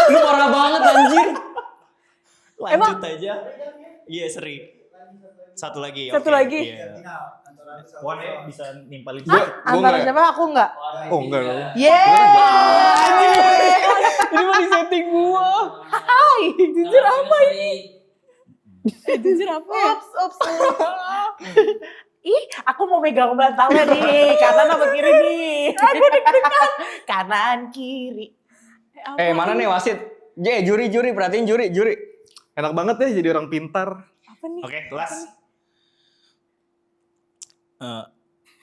Lu parah banget anjir. Lanjut aja. Iya, seri. Satu lagi. Satu oke, lagi. Iya. Wan ya bisa nimpalin. Antara siapa aku enggak? Oh, enggak dong. Yeay! Ini mah di setting gua. Hai, jujur apa ini? Jujur apa ya? Ups. Ih, aku mau megang bantalnya nih, kanan apa kiri nih? Aku deg-degan. Kanan, kiri. Mana nih wasit? Juri, perhatiin juri. Enak banget ya jadi orang pintar. Apa nih? Oke, kelas.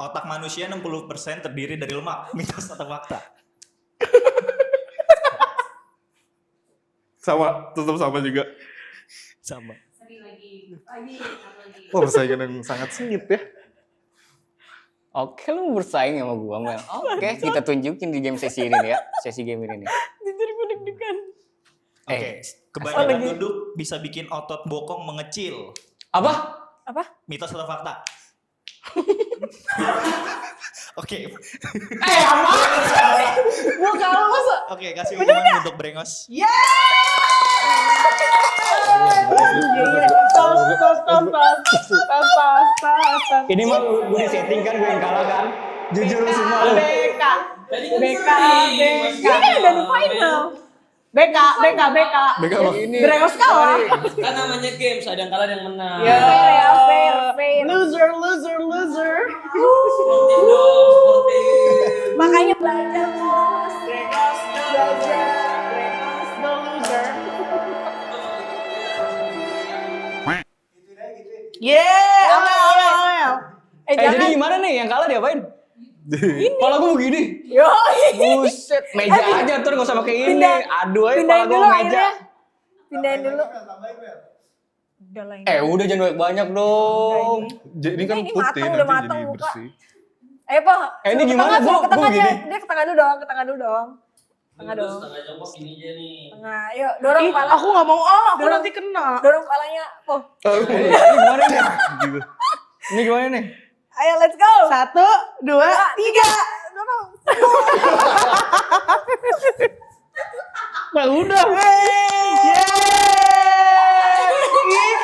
Otak manusia 60% terdiri dari lemak. Mitos atau fakta? Tetap sama juga. Sama. Wah, persaingan yang sangat sengit ya. Oke, lu bersaing sama gua, Mel. Oke, kita tunjukin di game sesi ini nih ya. Sesi game ini nih. Jujur gue deg-degan. Oke, kebanyakan duduk bisa bikin otot bokong mengecil. Apa? Mitos atau fakta? Oke. Gue kalah masa. Oke, kasih hukuman untuk Brengos. Ini mah gua di setting kan, gue yang kalah kan. Jujur lu semua lu. BK. Ini kan udah di final. BK. Brengos kalah. Kan namanya games, ada yang kalah ada yang menang. Ya. Fair. Loser. Nintendo, sportif. Makanya belajar bos. Brengos the loser. Amel. Jadi gimana nih yang kalah diapain? Kepala gua begini. Yo. Buset, meja aja tuh, gak usah pakai ini. Aduh aja kepala Pindahin gua dulu meja. akhirnya. Pindahin dulu. Udah lah ini. Udah jangan banyak dong. Ini kan Ini putih matang, udah nanti matang jadi muka. bersih. Ayo Pak. Ini Suruh ke gimana, tengah, suruh Bu? ke tengah Bu, aja. gini? Dia ke tengah dulu dong. Tengah dong. Setengah jongkok gini aja nih. Tengah. Yuk, dorong Ih, kepala. aku nggak mau. Aku Dorong. nanti kena. Dorong kepalanya. Oh. Ini gimana nih? Gitu. Ini gimana nih? Ayo let's go. 1, 2, 3. Dorong. Nah udah.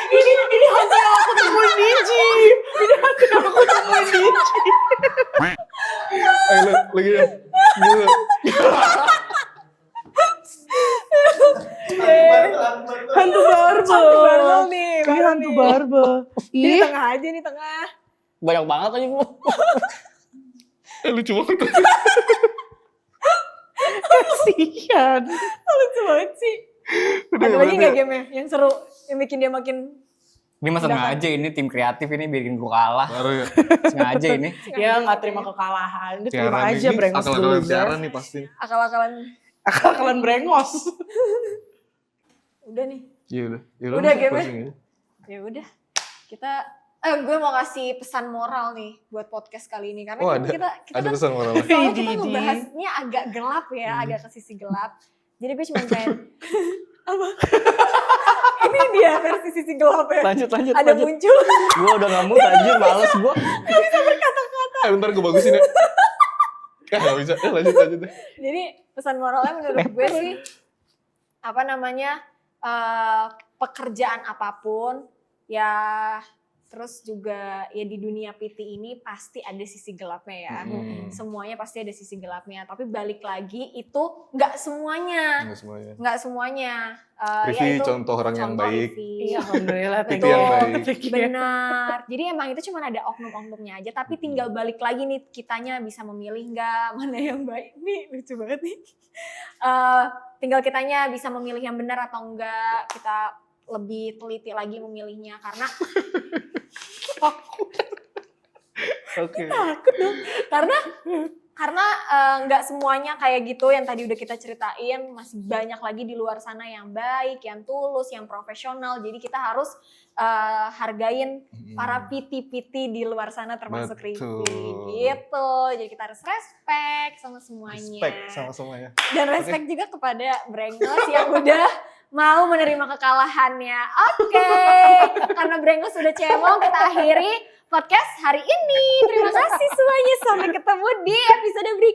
Ini hantu yang aku temuin di gym. Ayo lu gini. Gitu. Hantu barbel. Barbel nih. Ini hantu barbel. Di Ih, tengah aja nih tengah. Banyak banget aja gua. Lucu banget. kasihan. Lucu banget sih. Ada lagi nggak game-nya yang seru? Yang bikin dia makin Ini masa sengaja ini tim kreatif ini bikin gua kalah. Baru ya. Sengaja ini. Ya nggak terima kekalahan. Dia terima Siaran aja ini brengos akal-akalan dulu. siaran nih pasti. akal-akalan. Akal-akalan brengos. Udah nih. Iya udah. Udah game-nya. Ya udah. Kita gue mau kasih pesan moral nih buat podcast kali ini karena Oh, kita ada kan pesan moral. soalnya kita ngebahasnya agak gelap ya, agak ke sisi gelap. Jadi gue cuma pengen apa? Ini dia versi sisi gelap ya. Lanjut. Ada muncul. Gua udah nggak mood anjir, males gua. Bentar gue bagusin ya. Gak bisa. Lanjut deh. Jadi pesan moralnya menurut gue sih apa namanya pekerjaan apapun ya, terus juga ya di dunia PT ini pasti ada sisi gelapnya ya. Semuanya pasti ada sisi gelapnya. Tapi balik lagi itu nggak semuanya. Nggak semuanya. Rify contoh orang yang baik. Iya, alhamdulillah. PT yang baik. Benar. Jadi emang itu cuma ada oknum-oknumnya aja. Tapi tinggal balik lagi nih, kitanya bisa memilih nggak mana yang baik. Nih lucu banget nih. Tinggal kitanya bisa memilih yang benar atau enggak. Kita lebih teliti lagi memilihnya karena Oke. takut dong. Karena nggak semuanya kayak gitu yang tadi udah kita ceritain, masih banyak lagi di luar sana yang baik, yang tulus, yang profesional. Jadi kita harus hargain para PT-PT di luar sana termasuk Betul. Rify gitu. Jadi kita harus respect sama semuanya. Respect sama semuanya. Dan respect juga kepada Brengos yang udah mau menerima kekalahannya. Oke, karena Brengos sudah cemong, kita akhiri podcast hari ini. Terima kasih semuanya, sampai ketemu di episode berikutnya.